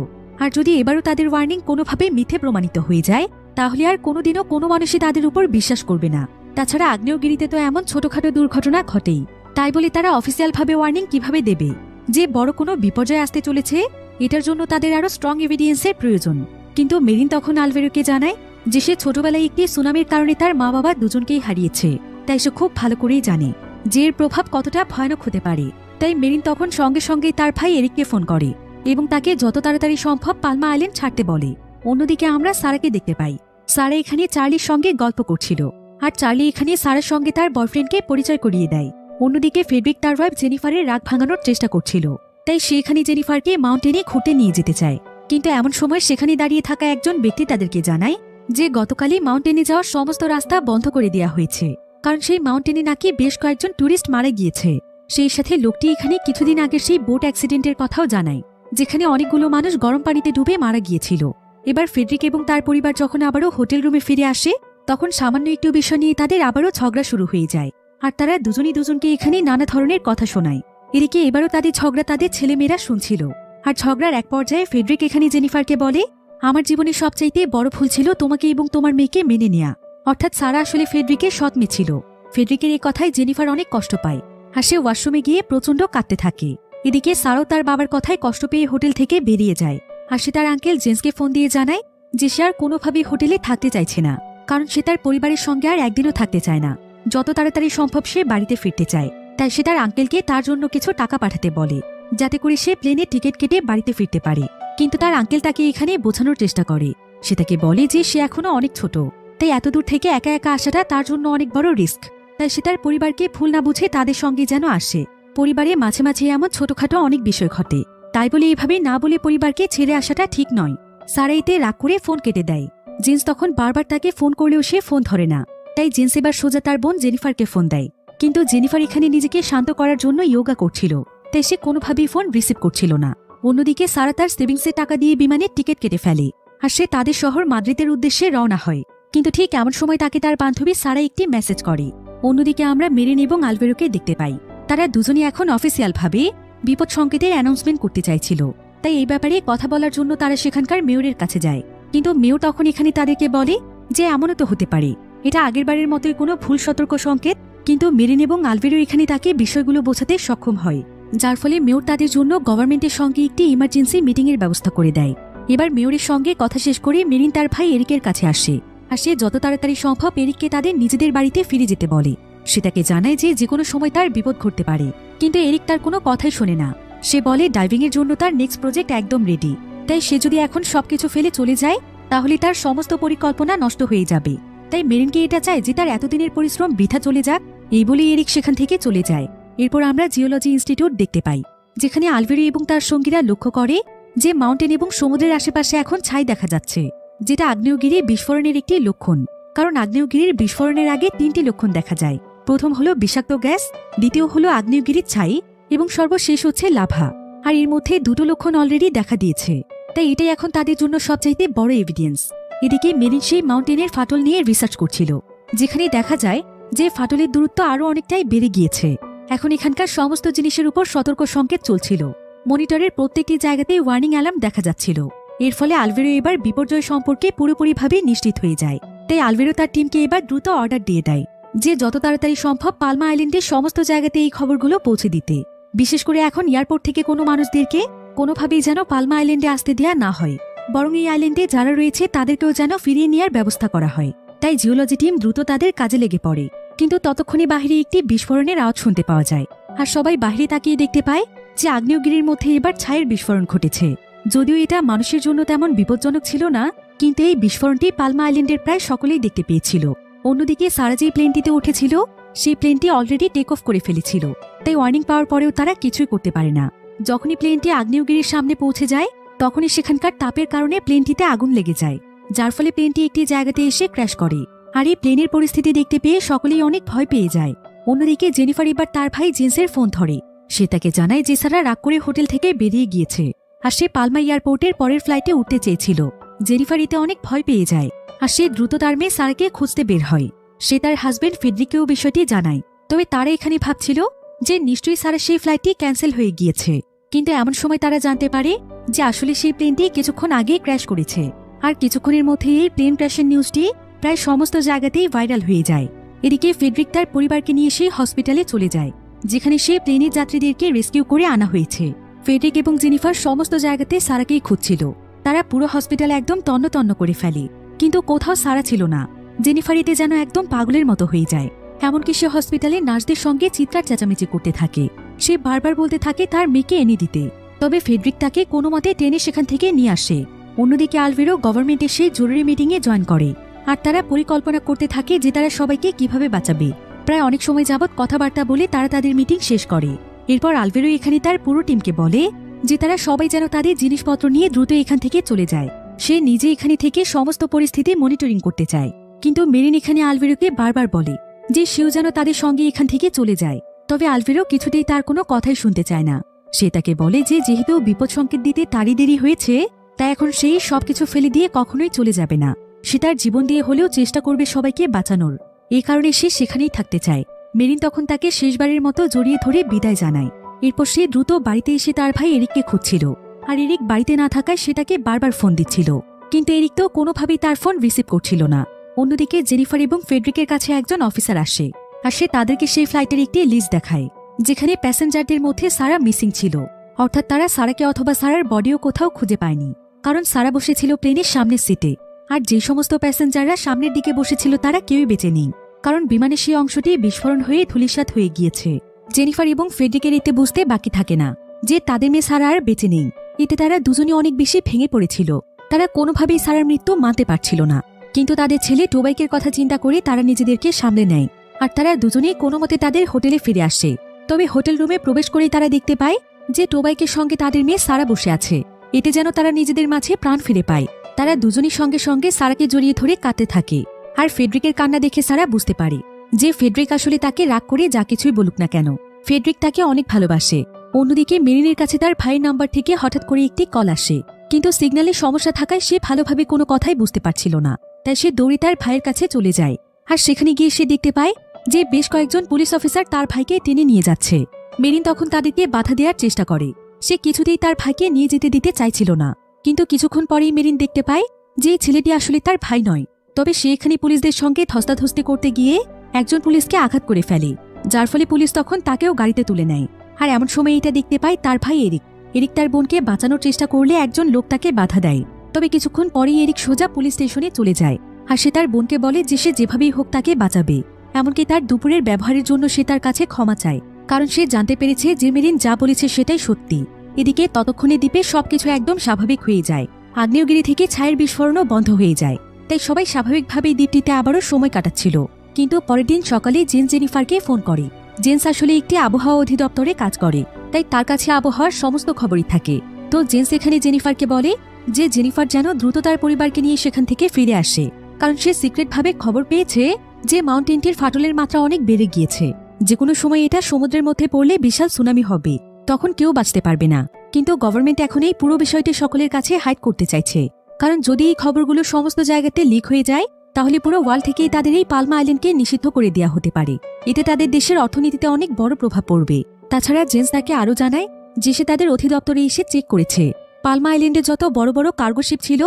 আর যদি এবারও তাদের ওয়ার্নিং কোনোভাবে মিথ্যে প্রমাণিত হয়ে যায় তাহলে আর কোনোদিনও কোনো মানুষই তাদের উপর বিশ্বাস করবে না। তাছাড়া আগ্নেয়গিরিতে তো এমন ছোটখাটো দুর্ঘটনা ঘটেই, তাই বলে তারা অফিসিয়ালভাবে ওয়ার্নিং কিভাবে দেবে যে বড় কোনো বিপর্যয় আসতে চলেছে? এটার জন্য তাদের আরো স্ট্রং এভিডেন্সের প্রয়োজন। কিন্তু মেরিন তখন আলভেরোকে জানায় যে সে ছোটবেলায় একটি সুনামির কারণে তার মা বাবা দুজনকেই হারিয়েছে, তাই সে খুব ভালো করেই জানে যে এর প্রভাব কতটা ভয়ানক হতে পারে। তাই মেরিন তখন সঙ্গে সঙ্গে তার ভাই এরিককে ফোন করে এবং তাকে যত তাড়াতাড়ি সম্ভব পালমা আইল্যান্ড ছাড়তে বলে। অন্যদিকে আমরা সারাকে দেখতে পাই। সারা এখানে চার্লির সঙ্গে গল্প করছিল, আর চার্লি এখানে সারার সঙ্গে তার বয়ফ্রেন্ডকে পরিচয় করিয়ে দেয়। অন্যদিকে ফেডরিক তার ওয়াইফ জেনিফারের রাগ ভাঙানোর চেষ্টা করছিল, তাই সে এখানে জেনিফারকে মাউন্টেনে ঘুরতে নিয়ে যেতে চায়। কিন্তু এমন সময় সেখানে দাঁড়িয়ে থাকা একজন ব্যক্তি তাদেরকে জানায় যে গতকালই মাউন্টেনে যাওয়ার সমস্ত রাস্তা বন্ধ করে দেওয়া হয়েছে, কারণ সেই মাউন্টেনে নাকি বেশ কয়েকজন ট্যুরিস্ট মারা গিয়েছে। সেই সাথে লোকটি এখানে কিছুদিন আগে সেই বোট অ্যাক্সিডেন্টের কথাও জানায়, যেখানে অনেকগুলো মানুষ গরম পানিতে ডুবে মারা গিয়েছিল। এবার ফেডরিক এবং তার পরিবার যখন আবারও হোটেল রুমে ফিরে আসে তখন সামান্য একটু বিষয় নিয়ে তাদের আবারও ঝগড়া শুরু হয়ে যায়, আর তারা দুজনই দুজনকে এখানে নানা ধরনের কথা শোনায়। এদিকে এবারও তাদের ঝগড়া তাদের ছেলেমেয়েরা শুনছিল, আর ঝগড়ার এক পর্যায়ে ফেডরিক এখানে জেনিফারকে বলে, আমার জীবনে সবচাইতে বড় ভুল ছিল তোমাকে এবং তোমার মেয়েকে মেনে নেয়া। অর্থাৎ সারা আসলে ফেডরিকের সৎ মেয়ে ছিল। ফেডরিকের এই কথায় জেনিফার অনেক কষ্ট পায়, আর সে ওয়াশরুমে গিয়ে প্রচণ্ড কাঁদতে থাকে। এদিকে সারাও তার বাবার কথায় কষ্ট পেয়ে হোটেল থেকে বেরিয়ে যায়, আর সে তার আঙ্কেল জেন্সকে ফোন দিয়ে জানায় যে সে আর কোনোভাবেই হোটেলে থাকতে চাইছে না, কারণ সে তার পরিবারের সঙ্গে আর একদিনও থাকতে চায় না। যত তাড়াতাড়ি সম্ভব সে বাড়িতে ফিরতে চায়, তাই সে তার আঙ্কেলকে তার জন্য কিছু টাকা পাঠাতে বলে যাতে করে সে প্লেনে টিকিট কেটে বাড়িতে ফিরতে পারে। কিন্তু তার আঙ্কেল তাকে এখানে বোঝানোর চেষ্টা করে। সে তাকে বলে যে সে এখনো অনেক ছোট, তাই এত দূর থেকে একা একা আসাটা তার জন্য অনেক বড় রিস্ক, তাই সে তার পরিবারকে ভুল না বুঝে তাদের সঙ্গে যেন আসে। পরিবারে মাঝে মাঝে এমন ছোটখাটো অনেক বিষয় ঘটে, তাই বলে এভাবে না বলে পরিবারকে ছেড়ে আসাটা ঠিক নয়। সারা এতে রাগ করে ফোন কেটে দেয়। জিন্স তখন বারবার তাকে ফোন করলেও সে ফোন ধরে না, তাই জিন্স এবার সোজা তার বোন জেনিফারকে ফোন দেয়। কিন্তু জেনিফার এখানে নিজেকে শান্ত করার জন্য ইয়োগা করছিল, তাই সে কোনোভাবেই ফোন রিসিভ করছিল না। অন্যদিকে সারা তার সেভিংসের টাকা দিয়ে বিমানের টিকিট কেটে ফেলে, আর সে তাদের শহর মাদ্রিদের উদ্দেশ্যে রওনা হয়। কিন্তু ঠিক এমন সময় তাকে তার বান্ধবী সারা একটি মেসেজ করে। অন্যদিকে আমরা মেরিন এবং আলভেরোকে দেখতে পাই। তারা দুজনই এখন অফিসিয়ালভাবে বিপদ সংকেতের অ্যানাউন্সমেন্ট করতে চাইছিল, তাই এই ব্যাপারে কথা বলার জন্য তারা সেখানকার মেয়রের কাছে যায়। কিন্তু মেয়র তখন এখানে তাদেরকে বলে যে এমনও তো হতে পারে এটা আগেরবারের মতোই কোনো ভুল সতর্ক সংকেত। কিন্তু মেরিন এবং আলভেরো এখানে তাকে বিষয়গুলো বোঝাতে সক্ষম হয়, যার ফলে মেয়র তাদের জন্য গভর্নমেন্টের সঙ্গে একটি ইমার্জেন্সি মিটিংয়ের ব্যবস্থা করে দেয়। এবার মেয়রের সঙ্গে কথা শেষ করে মেরিন তার ভাই এরিকের কাছে আসে, আর সে যত তাড়াতাড়ি সম্ভব এরিককে তাদের নিজেদের বাড়িতে ফিরে যেতে বলে। সে তাকে জানায় যে যেকোনো সময় তার বিপদ ঘটতে পারে, কিন্তু এরিক তার কোনো কথাই শোনে না। সে বলে ডাইভিংয়ের জন্য তার নেক্সট প্রজেক্ট একদম রেডি, তাই সে যদি এখন সবকিছু ফেলে চলে যায় তাহলে তার সমস্ত পরিকল্পনা নষ্ট হয়ে যাবে। তাই মেরিনকে এটা চায় যে তার এতদিনের পরিশ্রম বৃথা চলে যাক। এই বলে এরিক সেখান থেকে চলে যায়। এরপর আমরা জিওলজি ইনস্টিটিউট দেখতে পাই, যেখানে আলভেরো এবং তার সঙ্গীরা লক্ষ্য করে যে মাউন্টেন এবং সমুদ্রের আশেপাশে এখন ছাই দেখা যাচ্ছে, যেটা আগ্নেয়গিরি বিস্ফোরণের একটি লক্ষণ। কারণ আগ্নেয়গিরির বিস্ফোরণের আগে তিনটি লক্ষণ দেখা যায়। প্রথম হলো বিষাক্ত গ্যাস, দ্বিতীয় হলো আগ্নেয়গিরির ছাই, এবং সর্বশেষ হচ্ছে লাভা। আর এর মধ্যে দুটো লক্ষণ অলরেডি দেখা দিয়েছে, তাই এটাই এখন তাদের জন্য সবচাইতে বড় এভিডেন্স। এদিকে মেরিন সেই মাউন্টেনের ফাটল নিয়ে রিসার্চ করছিল, যেখানে দেখা যায় যে ফাটলের দূরত্ব আরও অনেকটাই বেড়ে গিয়েছে। এখন এখানকার সমস্ত জিনিসের উপর সতর্ক সংকেত চলছিল। মনিটরের প্রত্যেকটি জায়গাতেই ওয়ার্নিং অ্যালার্ম দেখা যাচ্ছিল। এর ফলে আলভেরো এবার বিপর্যয় সম্পর্কে পুরোপুরিভাবে নিশ্চিত হয়ে যায়। তাই আলভেরো তার টিমকে এবার দ্রুত অর্ডার দিয়ে দেয় যে যত তাড়াতাড়ি সম্ভব পালমা আইল্যান্ডের সমস্ত জায়গাতে এই খবরগুলো পৌঁছে দিতে। বিশেষ করে এখন এয়ারপোর্ট থেকে কোনো মানুষদেরকে কোনোভাবেই যেন পালমা আইল্যান্ডে আসতে দেওয়া না হয়, বরং এই আইল্যান্ডে যারা রয়েছে তাদেরকেও যেন ফিরিয়ে নেওয়ার ব্যবস্থা করা হয়। তাই জিওলজি টিম দ্রুত তাদের কাজে লেগে পড়ে। কিন্তু ততক্ষণে বাহিরে একটি বিস্ফোরণের আওয়াজ শুনতে পাওয়া যায়, আর সবাই বাহিরে তাকিয়ে দেখতে পায় যে আগ্নেয়গিরির মধ্যে এবার ছাইয়ের বিস্ফোরণ ঘটেছে। যদিও এটা মানুষের জন্য তেমন বিপজ্জনক ছিল না, কিন্তু এই বিস্ফোরণটি পালমা আইল্যান্ডের প্রায় সকলেই দেখতে পেয়েছিল। অন্যদিকে সারা যেই প্লেনটিতে উঠেছিল সেই প্লেনটি অলরেডি টেক অফ করে ফেলেছিল, তাই ওয়ার্নিং পাওয়ার পরেও তারা কিছুই করতে পারে না। যখনই প্লেনটি আগ্নেয়গিরির সামনে পৌঁছে যায় তখনই সেখানকার তাপের কারণে প্লেনটিতে আগুন লেগে যায়, যার ফলে প্লেনটি একটি জায়গাতে এসে ক্র্যাশ করে। আর এই প্লেনের পরিস্থিতি দেখতে পেয়ে সকলেই অনেক ভয় পেয়ে যায়। অন্যদিকে জেনিফার এবার তার ভাই জেন্সের ফোন ধরে। সে তাকে জানায় যে সারা রাগ করে হোটেল থেকে বেরিয়ে গিয়েছে, আর সে পালমা এয়ারপোর্টের পরের ফ্লাইটে উঠতে চেয়েছিল। জেনিফার এতে অনেক ভয় পেয়ে যায়, আর সে দ্রুত তার মেয়ে সারাকে খুঁজতে বের হয়। সে তার হাজবেন্ড ফেডরিককেও বিষয়টি জানায়। তবে তারা এখানে ভাবছিল যে নিশ্চয়ই সারা সেই ফ্লাইটটি ক্যান্সেল হয়ে গিয়েছে। কিন্তু এমন সময় তারা জানতে পারে যে আসলে সেই প্লেনটি কিছুক্ষণ আগেই ক্র্যাশ করেছে। আর কিছুক্ষণের মধ্যেই এই প্লেন ক্র্যাশের নিউজটি প্রায় সমস্ত জায়গাতেই ভাইরাল হয়ে যায়। এদিকে ফেডরিক তার পরিবারকে নিয়ে সেই হসপিটালে চলে যায়, যেখানে সে প্লেনের যাত্রীদেরকে রেস্কিউ করে আনা হয়েছে। ফেডরিক এবং জেনিফার সমস্ত জায়গাতে সারাকেই খুঁজছিল। তারা পুরো হসপিটাল একদম তন্ন তন্ন করে ফেলে, কিন্তু কোথাও সারা ছিল না। জেনিফার এতে যেন একদম পাগলের মতো হয়ে যায়। এমনকি সে হসপিটালে নার্সদের সঙ্গে চিৎকার চেঁচামেচি করতে থাকে। সে বারবার বলতে থাকে তার মেয়েকে এনে দিতে, তবে ফেডরিক তাকে কোনো মতে টেনে সেখান থেকে নিয়ে আসে। অন্যদিকে আলভেরো গভর্নমেন্ট এসে জরুরি মিটিংয়ে জয়েন করে, আর তারা পরিকল্পনা করতে থাকে যে তারা সবাইকে কিভাবে বাঁচাবে। প্রায় অনেক সময় যাবৎ কথাবার্তা বলে তারা তাদের মিটিং শেষ করে। এরপর আলভেরো এখানে তার পুরো টিমকে বলে যে তারা সবাই যেন তাদের জিনিসপত্র নিয়ে দ্রুত এখান থেকে চলে যায়। সে নিজে এখানে থেকে সমস্ত পরিস্থিতি মনিটরিং করতে চায়, কিন্তু মেরিন এখানে আলভেরোকে বারবার বলে যে সেও যেন তাদের সঙ্গে এখান থেকে চলে যায়। তবে আলভেরো কিছুতেই তার কোনো কথাই শুনতে চায় না। সে তাকে বলে যে যেহেতু বিপদ সংকেত দিতে তারই দেরি হয়েছে, তাই এখন সেই সবকিছু ফেলে দিয়ে কখনোই চলে যাবে না। সে তার জীবন দিয়ে হলেও চেষ্টা করবে সবাইকে বাঁচানোর। এই কারণে সে সেখানেই থাকতে চায়। মেরিন তখন তাকে শেষবারের মতো জড়িয়ে ধরে বিদায় জানায়। এরপর সে দ্রুত বাড়িতে এসে তার ভাই এরিককে খুঁজছিল, আর এরিক বাড়িতে না থাকায় সে তাকে বারবার ফোন দিচ্ছিল, কিন্তু এরিক তো কোনোভাবেই তার ফোন রিসিভ করছিল না। অন্যদিকে জেনিফার এবং ফেডরিকের কাছে একজন অফিসার আসে, আর সে তাদেরকে সেই ফ্লাইটের একটি লিস্ট দেখায়, যেখানে প্যাসেঞ্জারদের মধ্যে সারা মিসিং ছিল। অর্থাৎ তারা সারাকে অথবা সারার বডিও কোথাও খুঁজে পায়নি, কারণ সারা বসেছিল প্লেনের সামনের সিটে। আর যে সমস্ত প্যাসেঞ্জাররা সামনের দিকে বসেছিল তারা কেউই বেঁচে নেই, কারণ বিমানের সেই অংশটি বিস্ফোরণ হয়ে ধূলিসাৎ হয়ে গিয়েছে। জেনিফার এবং ফেডরিকের এতে বুঝতে বাকি থাকে না যে তাদের মেয়ে সারা আর বেঁচে নেই। এতে তারা দুজনই অনেক বেশি ভেঙে পড়েছিল। তারা কোনোভাবেই সারার মৃত্যু মানতে পারছিল না, কিন্তু তাদের ছেলে টোবাইকের কথা চিন্তা করে তারা নিজেদেরকে সামলে নেয়। আর তারা দুজনেই কোনো মতে তাদের হোটেলে ফিরে আসে। তবে হোটেল রুমে প্রবেশ করেই তারা দেখতে পায় যে টোবাইকের সঙ্গে তাদের মেয়ে সারা বসে আছে। এতে যেন তারা নিজেদের মাঝে প্রাণ ফিরে পায়। তারা দুজনই সঙ্গে সঙ্গে সারাকে জড়িয়ে ধরে কাঁদতে থাকে। আর ফেডরিকের কান্না দেখে সারা বুঝতে পারে যে ফেডরিক আসলে তাকে রাগ করে যা কিছুই বলুক না কেন, ফেডরিক তাকে অনেক ভালোবাসে। অন্যদিকে মেরিনের কাছে তার ভাইয়ের নাম্বার থেকে হঠাৎ করে একটি কল আসে, কিন্তু সিগন্যালে সমস্যা থাকায় সে ভালোভাবে কোনো কথাই বুঝতে পারছিল না। তাই সে দৌড়ে তার ভাইয়ের কাছে চলে যায়। আর সেখানে গিয়ে সে দেখতে পায় যে বেশ কয়েকজন পুলিশ অফিসার তার ভাইকে টেনে নিয়ে যাচ্ছে। মেরিন তখন তাদেরকে বাধা দেওয়ার চেষ্টা করে। সে কিছুতেই তার ভাইকে নিয়ে যেতে দিতে চাইছিল না, কিন্তু কিছুক্ষণ পরেই মেরিন দেখতে পায় যে ছেলেটি আসলে তার ভাই নয়। তবে সে এখানে পুলিশদের সঙ্গে ধস্তাধস্তি করতে গিয়ে একজন পুলিশকে আঘাত করে ফেলে, যার ফলে পুলিশ তখন তাকেও গাড়িতে তুলে নেয়। আর এমন সময় এটা দেখতে পায় তার ভাই এরিক। এরিক তার বোনকে বাঁচানোর চেষ্টা করলে একজন লোক তাকে বাধা দেয়। তবে কিছুক্ষণ পরেই এরিক সোজা পুলিশ স্টেশনে চলে যায়, আর সে তার বোনকে বলে যে সে যেভাবেই হোক তাকে বাঁচাবে। এমনকি তার দুপুরের ব্যবহারের জন্য সে তার কাছে ক্ষমা চায়, কারণ সে জানতে পেরেছে যে মেরিন যা বলেছে সেটাই সত্যি। এদিকে ততক্ষণে দ্বীপে সবকিছু একদম স্বাভাবিক হয়ে যায়। আগ্নেয়গিরি থেকে ছায়ের বিস্ফোরণও বন্ধ হয়ে যায়। তাই সবাই স্বাভাবিকভাবেই দ্বীপটিতে আবারও সময় কাটাচ্ছিল। কিন্তু পরের দিন সকালে জেন্স জেনিফারকে ফোন করে। জেন্স আসলে একটি আবহাওয়া অধিদপ্তরে কাজ করে, তাই তার কাছে আবহাওয়ার সমস্ত খবরই থাকে। তো জেন্স এখানে জেনিফারকে বলে যে জেনিফার যেন দ্রুত তার পরিবারকে নিয়ে সেখান থেকে ফিরে আসে, কারণ সে সিক্রেটভাবে খবর পেয়েছে যে মাউন্টেনটির ফাটলের মাত্রা অনেক বেড়ে গিয়েছে। যে কোনো সময় এটা সমুদ্রের মধ্যে পড়লে বিশাল সুনামি হবে, তখন কেউ বাঁচতে পারবে না। কিন্তু গভর্নমেন্ট এখন এই পুরো বিষয়টি সকলের কাছে হাইড করতে চাইছে, কারণ যদি এই খবরগুলো সমস্ত জায়গাতে লিক হয়ে যায় তাহলে পুরো ওয়ার্ল্ড থেকেই তাদের এই পালমা আইল্যান্ডকে নিষিদ্ধ করে দেওয়া হতে পারে। এতে তাদের দেশের অর্থনীতিতে অনেক বড় প্রভাব পড়বে। তাছাড়া জেন্স তাকে আরও জানায় যে সে তাদের অধিদপ্তরে এসে চেক করেছে পালমা আইল্যান্ডে যত বড় বড় কার্গো শিপ ছিল,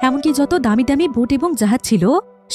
এমনকি যত দামি দামি বোট এবং জাহাজ ছিল,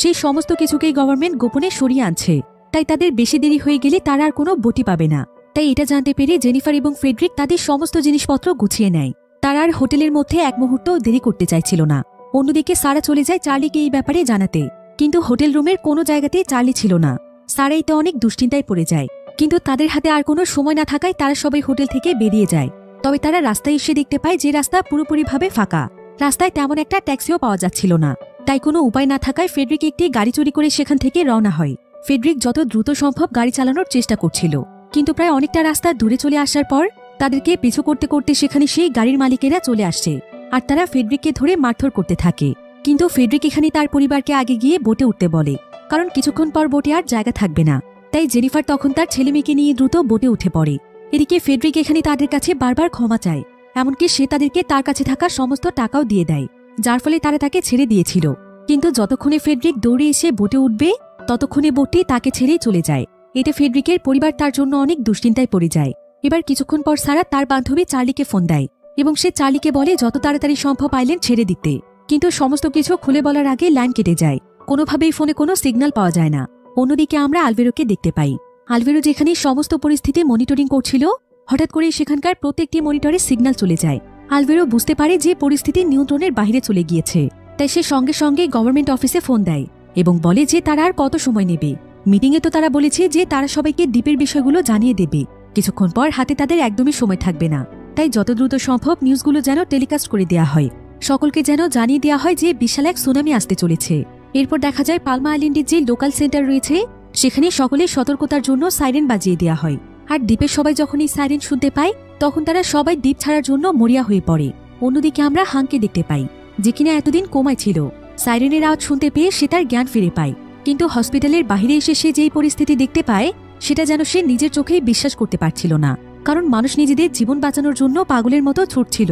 সেই সমস্ত কিছুকেই গভর্নমেন্ট গোপনে সরিয়ে আনছে। তাই তাদের বেশি দেরি হয়ে গেলে তারা আর কোনো বটি পাবে না। তাই এটা জানতে পেরে জেনিফার এবং ফ্রেডরিক তাদের সমস্ত জিনিসপত্র গুছিয়ে নেয়। তারা আর হোটেলের মধ্যে এক মুহূর্তও দেরি করতে চাইছিল না। অন্যদিকে সারা চলে যায় চার্লিকে এই ব্যাপারে জানাতে, কিন্তু হোটেল রুমের কোনো জায়গাতেই চার্লি ছিল না। সারা এতে অনেক দুশ্চিন্তায় পড়ে যায়, কিন্তু তাদের হাতে আর কোনো সময় না থাকায় তারা সবাই হোটেল থেকে বেরিয়ে যায়। তবে তারা রাস্তায় এসে দেখতে পায় যে রাস্তা পুরোপুরিভাবে ফাঁকা। রাস্তায় তেমন একটা ট্যাক্সিও পাওয়া যাচ্ছিল না। তাই কোনো উপায় না থাকায় ফেডরিক একটি গাড়ি চুরি করে সেখান থেকে রওনা হয়। ফেডরিক যত দ্রুত সম্ভব গাড়ি চালানোর চেষ্টা করছিল, কিন্তু প্রায় অনেকটা রাস্তা দূরে চলে আসার পর তাদেরকে পিছু করতে করতে সেখানে সেই গাড়ির মালিকেরা চলে আসছে। আর তারা ফেডরিককে ধরে মারধর করতে থাকে। কিন্তু ফেডরিক এখানে তার পরিবারকে আগে গিয়ে বোটে উঠতে বলে, কারণ কিছুক্ষণ পর বোটে আর জায়গা থাকবে না। তাই জেনিফার তখন তার ছেলেমেয়েকে নিয়ে দ্রুত বোটে উঠে পড়ে। এদিকে ফেডরিক এখানে তাদের কাছে বারবার ক্ষমা চায়, এমনকি সে তাদেরকে তার কাছে থাকা সমস্ত টাকাও দিয়ে দেয়, যার ফলে তারা তাকে ছেড়ে দিয়েছিল। কিন্তু যতক্ষণে ফেডরিক দৌড়ে এসে বোটে উঠবে ততক্ষণে বোটটি তাকে ছেড়েই চলে যায়। এতে ফেডরিকের পরিবার তার জন্য অনেক দুশ্চিন্তায় পড়ে যায়। এবার কিছুক্ষণ পর সারা তার বান্ধবী চার্লিকে ফোন দেয় এবং সে চার্লিকে বলে যত তাড়াতাড়ি সম্ভব আইল্যান্ড ছেড়ে দিতে। কিন্তু সমস্ত কিছু খুলে বলার আগে লাইন কেটে যায়, কোনোভাবেই ফোনে কোনো সিগন্যাল পাওয়া যায় না। অন্যদিকে আমরা আলভেরোকে দেখতে পাই। আলভেরো যেখানে সমস্ত পরিস্থিতি মনিটরিং করছিল, হঠাৎ করে সেখানকার প্রত্যেকটি মনিটরে সিগন্যাল চলে যায়। আলভেরো বুঝতে পারে যে পরিস্থিতি নিয়ন্ত্রণের বাইরে চলে গিয়েছে। তাই সে সঙ্গে সঙ্গে গভর্নমেন্ট অফিসে ফোন দেয় এবং বলে যে তারা আর কত সময় নেবে। মিটিংয়ে তো তারা বলেছে যে তারা সবাইকে দ্বীপের বিষয়গুলো জানিয়ে দেবে, কিছুক্ষণ পর হাতে তাদের একদমই সময় থাকবে না। তাই যত দ্রুত সম্ভব নিউজগুলো যেন টেলিকাস্ট করে দেওয়া হয়, সকলকে যেন জানিয়ে দেওয়া হয় যে বিশাল এক সুনামি আসতে চলেছে। এরপর দেখা যায় পালমা আইল্যান্ডের যে লোকাল সেন্টার রয়েছে সেখানে সকলের সতর্কতার জন্য সাইরেন বাজিয়ে দেওয়া হয়। আর দ্বীপের সবাই যখন এই সাইরেন শুনতে পায় তখন তারা সবাই দ্বীপ ছাড়ার জন্য মরিয়া হয়ে পড়ে। অন্যদিকে আমরা হাংকে দেখতে পাই, যে কিনা এতদিন কোমায় ছিল। সাইরেনের আওয়াজ শুনতে পেয়ে সে তার জ্ঞান ফিরে পায়, কিন্তু হসপিটালের বাইরে এসে সে যেই পরিস্থিতি দেখতে পায় সেটা যেন সে নিজের চোখেই বিশ্বাস করতে পারছিল না, কারণ মানুষ নিজেদের জীবন বাঁচানোর জন্য পাগলের মতো ছুটছিল।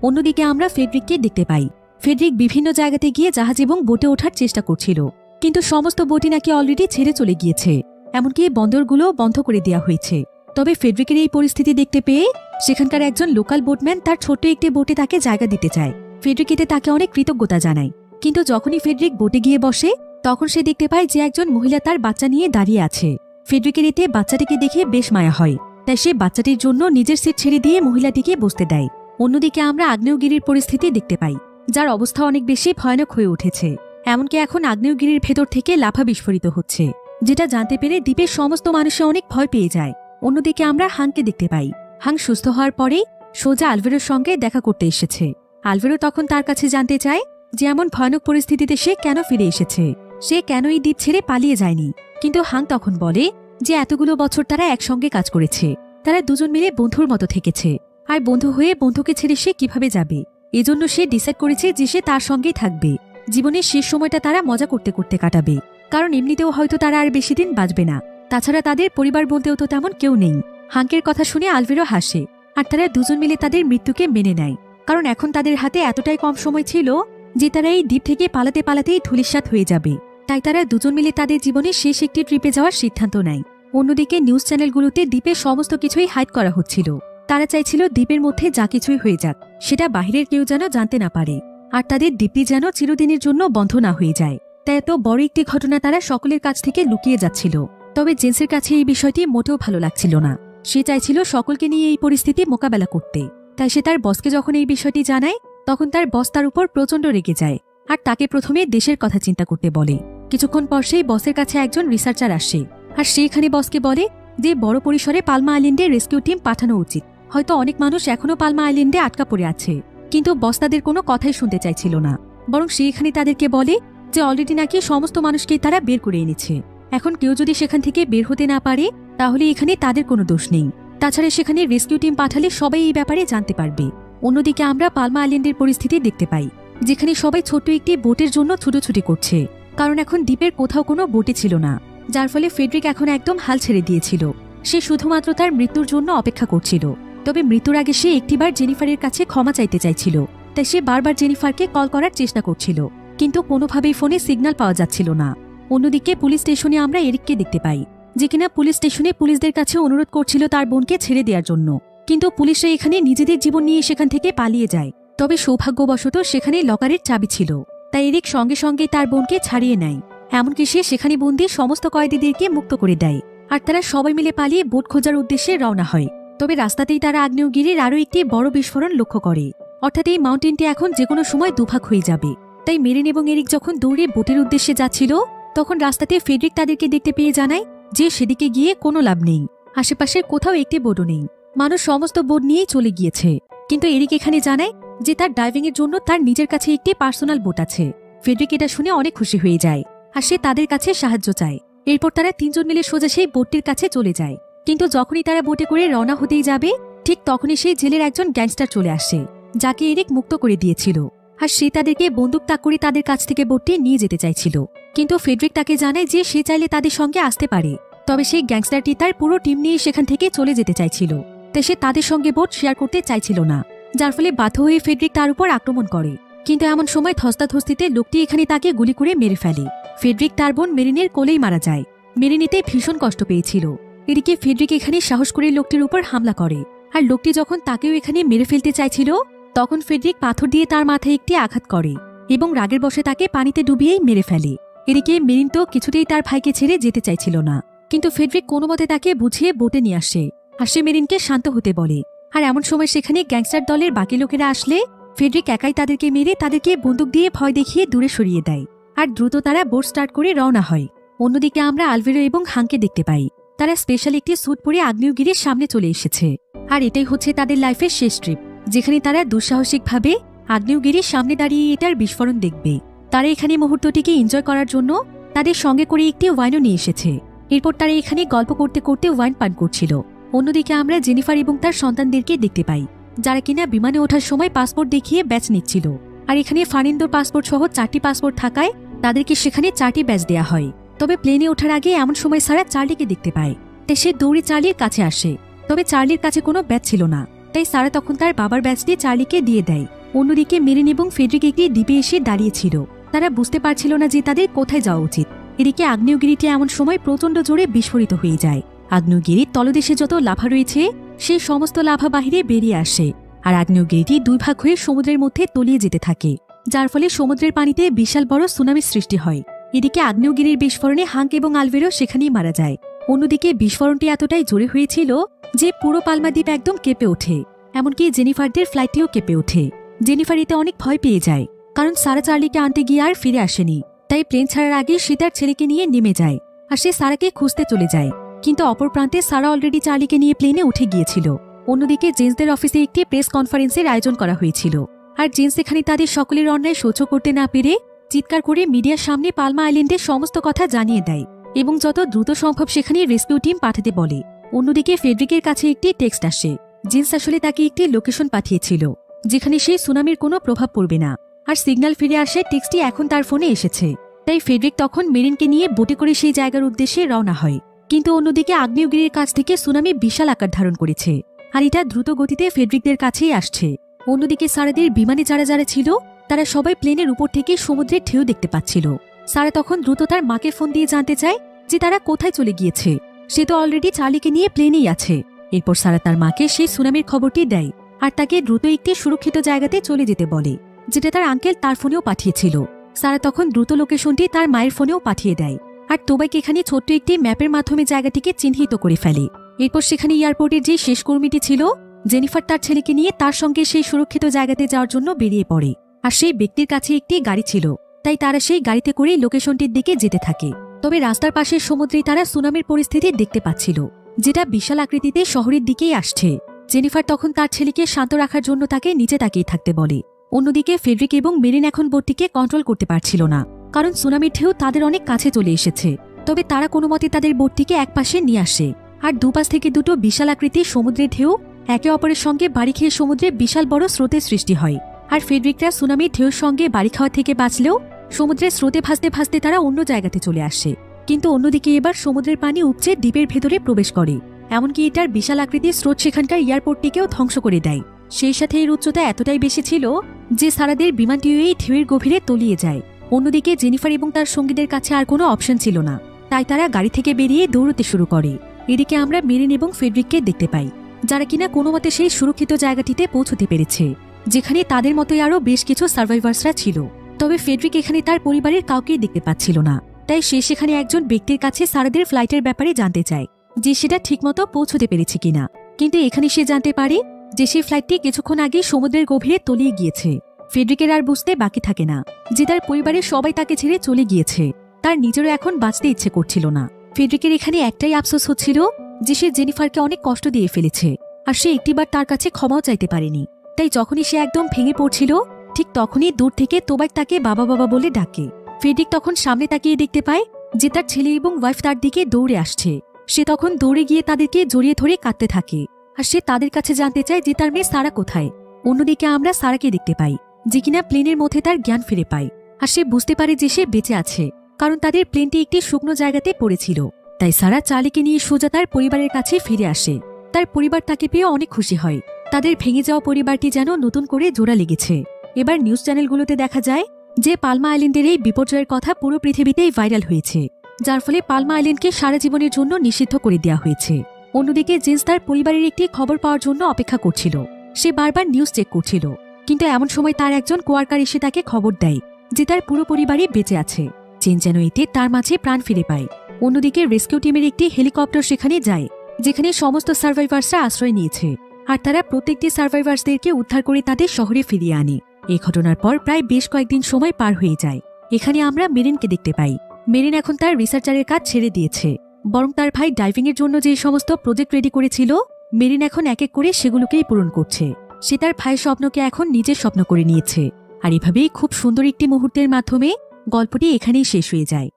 অন্যদিকে আমরা ফেডরিককে দেখতে পাই। ফেডরিক বিভিন্ন জায়গাতে গিয়ে জাহাজ এবং বোটে ওঠার চেষ্টা করছিল, কিন্তু সমস্ত বোটই নাকি অলরেডি ছেড়ে চলে গিয়েছে, এমনকি বন্দরগুলো বন্ধ করে দেওয়া হয়েছে। তবে ফেডরিকের এই পরিস্থিতি দেখতে পেয়ে সেখানকার একজন লোকাল বোটম্যান তার ছোট্ট একটি বোটে তাকে জায়গা দিতে চায়। ফেডরিক এতে তাকে অনেক কৃতজ্ঞতা জানায়। কিন্তু যখনই ফেডরিক বোটে গিয়ে বসে তখন সে দেখতে পায় যে একজন মহিলা তার বাচ্চা নিয়ে দাঁড়িয়ে আছে। ফেডরিকের এতে বাচ্চাটিকে দেখে বেশ মায়া হয়, তাই সে বাচ্চাটির জন্য নিজের সিট ছেড়ে দিয়ে মহিলাটিকে বসতে দেয়। অন্যদিকে আমরা আগ্নেয়গিরির পরিস্থিতি দেখতে পাই, যার অবস্থা অনেক বেশি ভয়ানক হয়ে উঠেছে। এমনকি এখন আগ্নেয়গিরির ভেতর থেকে লাভা বিস্ফোরিত হচ্ছে, যেটা জানতে পেরে দ্বীপের সমস্ত মানুষে অনেক ভয় পেয়ে যায়। অন্যদিকে আমরা হাংকে দেখতে পাই। হাং সুস্থ হওয়ার পরেই সোজা আলভেরোর সঙ্গে দেখা করতে এসেছে। আলভেরো তখন তার কাছে জানতে চায় যে এমন ভয়ানক পরিস্থিতিতে সে কেন ফিরে এসেছে, সে কেন এই দ্বীপ ছেড়ে পালিয়ে যায়নি। কিন্তু হাং তখন বলে যে এতগুলো বছর তারা একসঙ্গে কাজ করেছে, তারা দুজন মিলে বন্ধুর মতো থেকেছে, আর বন্ধু হয়ে বন্ধুকে ছেড়ে সে কিভাবে যাবে। এজন্য সে ডিসাইড করেছে যে সে তার সঙ্গেই থাকবে, জীবনের শেষ সময়টা তারা মজা করতে করতে কাটাবে, কারণ এমনিতেও হয়তো তারা আর বেশি দিন বাঁচবে না। তাছাড়া তাদের পরিবার বলতেও তো তেমন কেউ নেই। হাঙ্কের কথা শুনে আলভেরো হাসে, আর তারা দুজন মিলে তাদের মৃত্যুকে মেনে নেয়, কারণ এখন তাদের হাতে এতটাই কম সময় ছিল যে তারা এই দ্বীপ থেকে পালাতে পালাতেই ধূলিসাৎ হয়ে যাবে। তাই তারা দুজন মিলে তাদের জীবনের শেষ একটি ট্রিপে যাওয়ার সিদ্ধান্ত নেয়। অন্যদিকে নিউজ চ্যানেলগুলোতে দ্বীপের সমস্ত কিছুই হাইড করা হচ্ছিল। তারা চাইছিল দ্বীপের মধ্যে যা কিছুই হয়ে যাক সেটা বাহিরের কেউ যেন জানতে না পারে, আর তাদের দ্বীপটি যেন চিরদিনের জন্য বন্ধ না হয়ে যায়। তাই এত বড় একটি ঘটনা তারা সকলের কাছ থেকে লুকিয়ে যাচ্ছিল। তবে জেন্সের কাছে এই বিষয়টি মোটেও ভালো লাগছিল না। সে চাইছিল সকলকে নিয়ে এই পরিস্থিতি মোকাবেলা করতে। তাই সে তার বসকে যখন এই বিষয়টি জানায় তখন তার বস তার উপর প্রচণ্ড রেগে যায়, আর তাকে প্রথমে দেশের কথা চিন্তা করতে বলে। কিছুক্ষণ পর সেই বসের কাছে একজন রিসার্চার আসে, আর সেখানে বসকে বলে যে বড় পরিসরে পালমা আইল্যান্ডে রেস্কিউ টিম পাঠানো উচিত। হয়তো অনেক মানুষ এখনো পালমা আইল্যান্ডে আটকা পড়ে আছে, কিন্তু বস তাদের কোনো কথাই শুনতে চাইছিল না। বরং সেখানে তাদেরকে বলে যে অলরেডি নাকি সমস্ত মানুষকেই তারা বের করে এনেছে। এখন কেউ যদি সেখান থেকে বের হতে না পারে তাহলে এখানে তাদের কোনো দোষ নেই। তাছাড়া সেখানে রেস্কিউ টিম পাঠালে সবাই এই ব্যাপারে জানতে পারবে। অন্যদিকে আমরা পালমা আইল্যান্ডের পরিস্থিতি দেখতে পাই, যেখানে সবাই ছোট্ট একটি বোটের জন্য ছুটোছুটি করছে, কারণ এখন দ্বীপের কোথাও কোনো বোটে ছিল না, যার ফলে ফেডরিক এখন একদম হাল ছেড়ে দিয়েছিল। সে শুধুমাত্র তার মৃত্যুর জন্য অপেক্ষা করছিল। তবে মৃত্যুর আগে সে একটিবার জেনিফারের কাছে ক্ষমা চাইতে চাইছিল, তাই সে বারবার জেনিফারকে কল করার চেষ্টা করছিল, কিন্তু কোনোভাবেই ফোনে সিগন্যাল পাওয়া যাচ্ছিল না। অন্যদিকে পুলিশ স্টেশনে আমরা এরিককে দেখতে পাই, যে কিনা পুলিশ স্টেশনে পুলিশদের কাছে অনুরোধ করছিল তার বোনকে ছেড়ে দেওয়ার জন্য, কিন্তু পুলিশরা এখানে নিজেদের জীবন নিয়ে সেখান থেকে পালিয়ে যায়। তবে সৌভাগ্যবশত সেখানে লকারের চাবি ছিল, তাই এরিক সঙ্গে সঙ্গে তার বোনকে ছাড়িয়ে নেয়। এমনকি সে সেখানে বন্দি সমস্ত কয়েদিদেরকে মুক্ত করে দেয়, আর তারা সবাই মিলে পালিয়ে বোট খোঁজার উদ্দেশ্যে রওনা হয়। তবে রাস্তাতেই তারা আগ্নেয়গিরির আরও একটি বড় বিস্ফোরণ লক্ষ্য করে, অর্থাৎ এই মাউন্টেনটি এখন যে কোনো সময় দুভাগ হয়ে যাবে। তাই মেরিন এবং এরিক যখন দৌড়ে বোটের উদ্দেশ্যে যাচ্ছিল তখন রাস্তাতে ফেডরিক তাদেরকে দেখতে পেয়ে জানায় যে সেদিকে গিয়ে কোনো লাভ নেই, আশেপাশে কোথাও একটি বোটও নেই, মানুষ সমস্ত বোট নিয়েই চলে গিয়েছে। কিন্তু এরিক এখানে জানায় যে তার ডাইভিং এর জন্য তার নিজের কাছে একটি পার্সোনাল বোট আছে। ফেডরিক এটা শুনে অনেক খুশি হয়ে যায়, আর সে তাদের কাছে সাহায্য চায়। এরপর তারা তিনজন মিলে সোজা সেই বোটটির কাছে চলে যায়। কিন্তু যখনই তারা বোটে করে রওনা হতেই যাবে ঠিক তখনই সেই জেলের একজন গ্যাংস্টার চলে আসে, যাকে এরিক মুক্ত করে দিয়েছিল, আর সে তাদেরকে বন্দুক তাক করে তাদের কাছ থেকে বোটটি নিয়ে যেতে চাইছিল। কিন্তু ফেডরিক তাকে জানায় যে সে চাইলে তাদের সঙ্গে আসতে পারে, তবে সেই গ্যাংস্টারটি তার পুরো টিম নিয়ে সেখান থেকে চলে যেতে চাইছিল, তাই সে তাদের সঙ্গে বোট শেয়ার করতে চাইছিল না, যার ফলে বাধ্য হয়ে ফেডরিক তার উপর আক্রমণ করে। কিন্তু এমন সময় ধস্তাধস্তিতে লোকটি এখানে তাকে গুলি করে মেরে ফেলে। ফেডরিক তার বোন মেরিনের কোলেই মারা যায়। মেরিনিতে ভীষণ কষ্ট পেয়েছিল। এদিকে ফেডরিক এখানে সাহস করে লোকটির উপর হামলা করে, আর লোকটি যখন তাকেও এখানে মেরে ফেলতে চাইছিল তখন ফেডরিক পাথর দিয়ে তার মাথায় একটি আঘাত করে এবং রাগের বশে তাকে পানিতে ডুবিয়েই মেরে ফেলে। এদিকে মেরিন তো কিছুতেই তার ভাইকে ছেড়ে যেতে চাইছিল না, কিন্তু ফেডরিক কোনো মতে তাকে বুঝিয়ে বোটে নিয়ে আসে, আর সে মেরিনকে শান্ত হতে বলে। আর এমন সময় সেখানে গ্যাংস্টার দলের বাকি লোকেরা আসলে ফেডরিক একাই তাদেরকে মেরে তাদেরকে বন্দুক দিয়ে ভয় দেখিয়ে দূরে সরিয়ে দেয়, আর দ্রুত তারা বোট স্টার্ট করে রওনা হয়। অন্যদিকে আমরা আলভেরো এবং হাংকে দেখতে পাই। তারা স্পেশাল একটি স্যুট পরে আগ্নেয়গিরির সামনে চলে এসেছে, আর এটাই হচ্ছে তাদের লাইফের শেষ ট্রিপ, যেখানে তারা দুঃসাহসিকভাবে আগ্নেয়গিরির সামনে দাঁড়িয়ে এটার বিস্ফোরণ দেখবে। তারা এখানে মুহূর্তটিকে এনজয় করার জন্য তাদের সঙ্গে করে একটি ওয়াইনও নিয়ে এসেছে। এরপর তারা এখানে গল্প করতে করতে ওয়াইন পান করছিল। অন্যদিকে আমরা জেনিফার এবং তার সন্তানদেরকে দেখতে পাই, যারা কিনা বিমানে ওঠার সময় পাসপোর্ট দেখিয়ে ব্যাচ নিচ্ছিল। আর এখানে ফার্নিন্দোর পাসপোর্ট সহ 4টি পাসপোর্ট থাকায় তাদেরকে সেখানে 4টি ব্যাচ দেয়া হয়। তবে প্লেনে ওঠার আগে এমন সময় সারা চার্লিকে দেখতে পায়, তাই সে দৌড়ে চার্লির কাছে আসে। তবে চার্লির কাছে কোনো ব্যাচ ছিল না, তাই সারা তখন তার বাবার ব্যাচটি চার্লিকে দিয়ে দেয়। অন্যদিকে মেরিন এবং ফেডরিক একটি দ্বীপে এসে দাঁড়িয়েছিল। তারা বুঝতে পারছিল না যে তাদের কোথায় যাওয়া উচিত। এদিকে আগ্নেয়গিরিটি এমন সময় প্রচণ্ড জোরে বিস্ফোরিত হয়ে যায়। আগ্নেয়গিরির তলদেশে যত লাভা রয়েছে সেই সমস্ত লাভা বাহিরে বেরিয়ে আসে, আর আগ্নেয়গিরিটি 2 ভাগ হয়ে সমুদ্রের মধ্যে তলিয়ে যেতে থাকে, যার ফলে সমুদ্রের পানিতে বিশাল বড় সুনামির সৃষ্টি হয়। এদিকে আগ্নেয়গিরির বিস্ফোরণে হাঙ্ক এবং আলভেরো সেখানেই মারা যায়। অন্যদিকে বিস্ফোরণটি এতটাই জোরে হয়েছিল যে পুরো পালমা দ্বীপ একদম কেঁপে ওঠে, এমনকি জেনিফারদের ফ্লাইটটিও কেঁপে ওঠে। জেনিফার এতে অনেক ভয় পেয়ে যায়, কারণ সারা চার্লিকে আনতে গিয়ে আর ফিরে আসেনি, তাই প্লেন ছাড়ার আগে সে তার ছেলেকে নিয়ে নেমে যায়, আর সে সারাকে খুঁজতে চলে যায়। কিন্তু অপর প্রান্তে সারা অলরেডি চার্লিকে নিয়ে প্লেনে উঠে গিয়েছিল। অন্যদিকে জেন্সদের অফিসে একটি প্রেস কনফারেন্সের আয়োজন করা হয়েছিল, আর জেন্স এখানে তাদের সকলের অন্যায় সহ্য করতে না পেরে চিৎকার করে মিডিয়ার সামনে পালমা আইল্যান্ডের সমস্ত কথা জানিয়ে দেয় এবং যত দ্রুত সম্ভব সেখানে রেস্কিউ টিম পাঠাতে বলে। অন্যদিকে ফেডরিকের কাছে একটি টেক্সট আসে। জেন্স আসলে তাকে একটি লোকেশন পাঠিয়েছিল যেখানে সেই সুনামির কোনো প্রভাব পড়বে না, আর সিগন্যাল ফিরে আসে টেক্সটটি এখন তার ফোনে এসেছে। তাই ফেডরিক তখন মেরিনকে নিয়ে বোটে করে সেই জায়গার উদ্দেশ্যে রওনা হয়। কিন্তু অন্যদিকে আগ্নেয়গিরির কাছ থেকে সুনামি বিশাল আকার ধারণ করেছে, আর এটা দ্রুত গতিতে ফেডরিকদের কাছেই আসছে। অন্যদিকে সারাদের বিমানে যারা যারা ছিল তারা সবাই প্লেনের উপর থেকে সমুদ্রের ঢেউ দেখতে পাচ্ছিল। সারা তখন দ্রুত তার মাকে ফোন দিয়ে জানতে চায় যে তারা কোথায় চলে গিয়েছে। সে তো অলরেডি চার্লিকে নিয়ে প্লেনেই আছে। এরপর সারা তার মাকে সেই সুনামির খবরটি দেয়, আর তাকে দ্রুত একটি সুরক্ষিত জায়গাতে চলে যেতে বলে, যেটা তার আঙ্কেল তার ফোনেও পাঠিয়েছিল। সারা তখন দ্রুত লোকেশনটি তার মায়ের ফোনেও পাঠিয়ে দেয়, আর তোবাইকে এখানে ছোট্ট একটি ম্যাপের মাধ্যমে জায়গাটিকে চিহ্নিত করে ফেলে। এরপর সেখানে এয়ারপোর্টের যে শেষ কর্মীটি ছিল জেনিফার তার ছেলেকে নিয়ে তার সঙ্গে সেই সুরক্ষিত জায়গাতে যাওয়ার জন্য বেরিয়ে পড়ে। আর সেই ব্যক্তির কাছে একটি গাড়ি ছিল, তাই তারা সেই গাড়িতে করে লোকেশনটির দিকে যেতে থাকে। তবে রাস্তার পাশের সমুদ্রে তারা সুনামির পরিস্থিতি দেখতে পাচ্ছিল, যেটা বিশাল আকৃতিতে শহরের দিকেই আসছে। জেনিফার তখন তার ছেলেকে শান্ত রাখার জন্য তাকে নিচে তাকিয়ে থাকতে বলে। অন্যদিকে ফেডরিক এবং মেরিন এখন বোটটিকে কন্ট্রোল করতে পারছিল না, কারণ সুনামির ঢেউ তাদের অনেক কাছে চলে এসেছে। তবে তারা কোনো মতে তাদের বোটটিকে একপাশে নিয়ে আসে, আর দুপাশ থেকে দুটো বিশাল আকৃতির সমুদ্রের ঢেউ একে অপরের সঙ্গে বাড়ি খেয়ে সমুদ্রে বিশাল বড় স্রোতের সৃষ্টি হয়। আর ফেডরিকরা সুনামির ঢেউর সঙ্গে বাড়ি খাওয়া থেকে বাঁচলেও সমুদ্রের স্রোতে ভাসতে ভাসতে তারা অন্য জায়গাতে চলে আসে। কিন্তু অন্যদিকে এবার সমুদ্রের পানি উপচে দ্বীপের ভেতরে প্রবেশ করে, এমনকি এটার বিশাল আকৃতির স্রোত সেখানকার এয়ারপোর্টটিকেও ধ্বংস করে দেয়। সেই সাথে এর উচ্চতা এতটাই বেশি ছিল যে সারাদের বিমানটিও এই ঢেউয়ের গভীরে তলিয়ে যায়। অন্যদিকে জেনিফার এবং তার সঙ্গীদের কাছে আর কোনো অপশন ছিল না, তাই তারা গাড়ি থেকে বেরিয়ে দৌড়তে শুরু করে। এদিকে আমরা মেরিন এবং ফেডরিককে দেখতে পাই, যারা কিনা কোনো মতে সেই সুরক্ষিত জায়গাটিতে পৌঁছতে পেরেছে, যেখানে তাদের মতোই আরও বেশ কিছু সার্ভাইভার্সরা ছিল। তবে ফেডরিক এখানে তার পরিবারের কাউকে দেখতে পাচ্ছিল না, তাই সে সেখানে একজন ব্যক্তির কাছে সারাদের ফ্লাইটের ব্যাপারে জানতে চায় যে সেটা ঠিকমতো পৌঁছতে পেরেছে কিনা। কিন্তু এখানে সে জানতে পারে যে সেই ফ্লাইটটি কিছুক্ষণ আগে সমুদ্রের গভীরে তলিয়ে গিয়েছে। ফেডরিকের আর বুঝতে বাকি থাকে না যে তার পরিবারের সবাই তাকে ছেড়ে চলে গিয়েছে। তার নিজেরও এখন বাঁচতে ইচ্ছে করছিল না। ফেডরিকের এখানে একটাই আফসোস হচ্ছিল যে সে জেনিফারকে অনেক কষ্ট দিয়ে ফেলেছে, আর সে একটিবার তার কাছে ক্ষমাও চাইতে পারেনি। তাই যখনই সে একদম ভেঙে পড়ছিল ঠিক তখনই দূর থেকে তোবাক তাকে বাবা বাবা বলে ডাকে। ফেডরিক তখন সামনে তাকিয়ে দেখতে পায় যে তার ছেলে এবং ওয়াইফ তার দিকে দৌড়ে আসছে। সে তখন দৌড়ে গিয়ে তাদেরকে জড়িয়ে ধরে কাঁদতে থাকে, আর সে তাদের কাছে জানতে চায় যে তার মেয়ে সারা কোথায়। অন্যদিকে আমরা সারাকে দেখতে পাই, যে কিনা প্লেনের মধ্যে তার জ্ঞান ফিরে পায়। আর সে বুঝতে পারে যে সে বেঁচে আছে, কারণ তাদের প্লেনটি একটি শুকনো জায়গাতে পড়েছিল। তাই সারা চার্লিকে নিয়ে সোজা তার পরিবারের কাছে ফিরে আসে। তার পরিবার তাকে পেয়ে অনেক খুশি হয়। তাদের ভেঙে যাওয়া পরিবারটি যেন নতুন করে জোড়া লেগেছে। এবার নিউজ চ্যানেলগুলোতে দেখা যায় যে পালমা আইল্যান্ডের এই বিপর্যয়ের কথা পুরো পৃথিবীতেই ভাইরাল হয়েছে, যার ফলে পালমা আইল্যান্ডকে সারা জীবনের জন্য নিষিদ্ধ করে দেওয়া হয়েছে। অন্যদিকে জেন্স তার পরিবারের একটি খবর পাওয়ার জন্য অপেক্ষা করছিল। সে বারবার নিউজ চেক করছিল, কিন্তু এমন সময় তার একজন কোয়ার্কার এসে তাকে খবর দেয় যে তার পুরো পরিবারই বেঁচে আছে। জেন যেন এতে তার মাঝে প্রাণ ফিরে পায়। অন্যদিকে রেস্কিউ টিমের একটি হেলিকপ্টার সেখানে যায়, যেখানে সমস্ত সার্ভাইভার্সরা আশ্রয় নিয়েছে, আর তারা প্রত্যেকটি সার্ভাইভার্সদেরকে উদ্ধার করে তাদের শহরে ফিরিয়ে আনে। এই ঘটনার পর প্রায় বেশ কয়েকদিন সময় পার হয়ে যায়। এখানে আমরা মেরিনকে দেখতে পাই। মেরিন এখন তার রিসার্চারের কাজ ছেড়ে দিয়েছে, বরং তার ভাই ডাইভিং এর জন্য যে সমস্ত প্রজেক্ট রেডি করেছিল, মেরিন এখন এক এক করে সেগুলোকেই পূরণ করছে। সে তার ভাইয়ের স্বপ্নকে এখন নিজের স্বপ্ন করে নিয়েছে। আর এভাবেই খুব সুন্দর একটি মুহূর্তের মাধ্যমে গল্পটি এখানেই শেষ হয়ে যায়।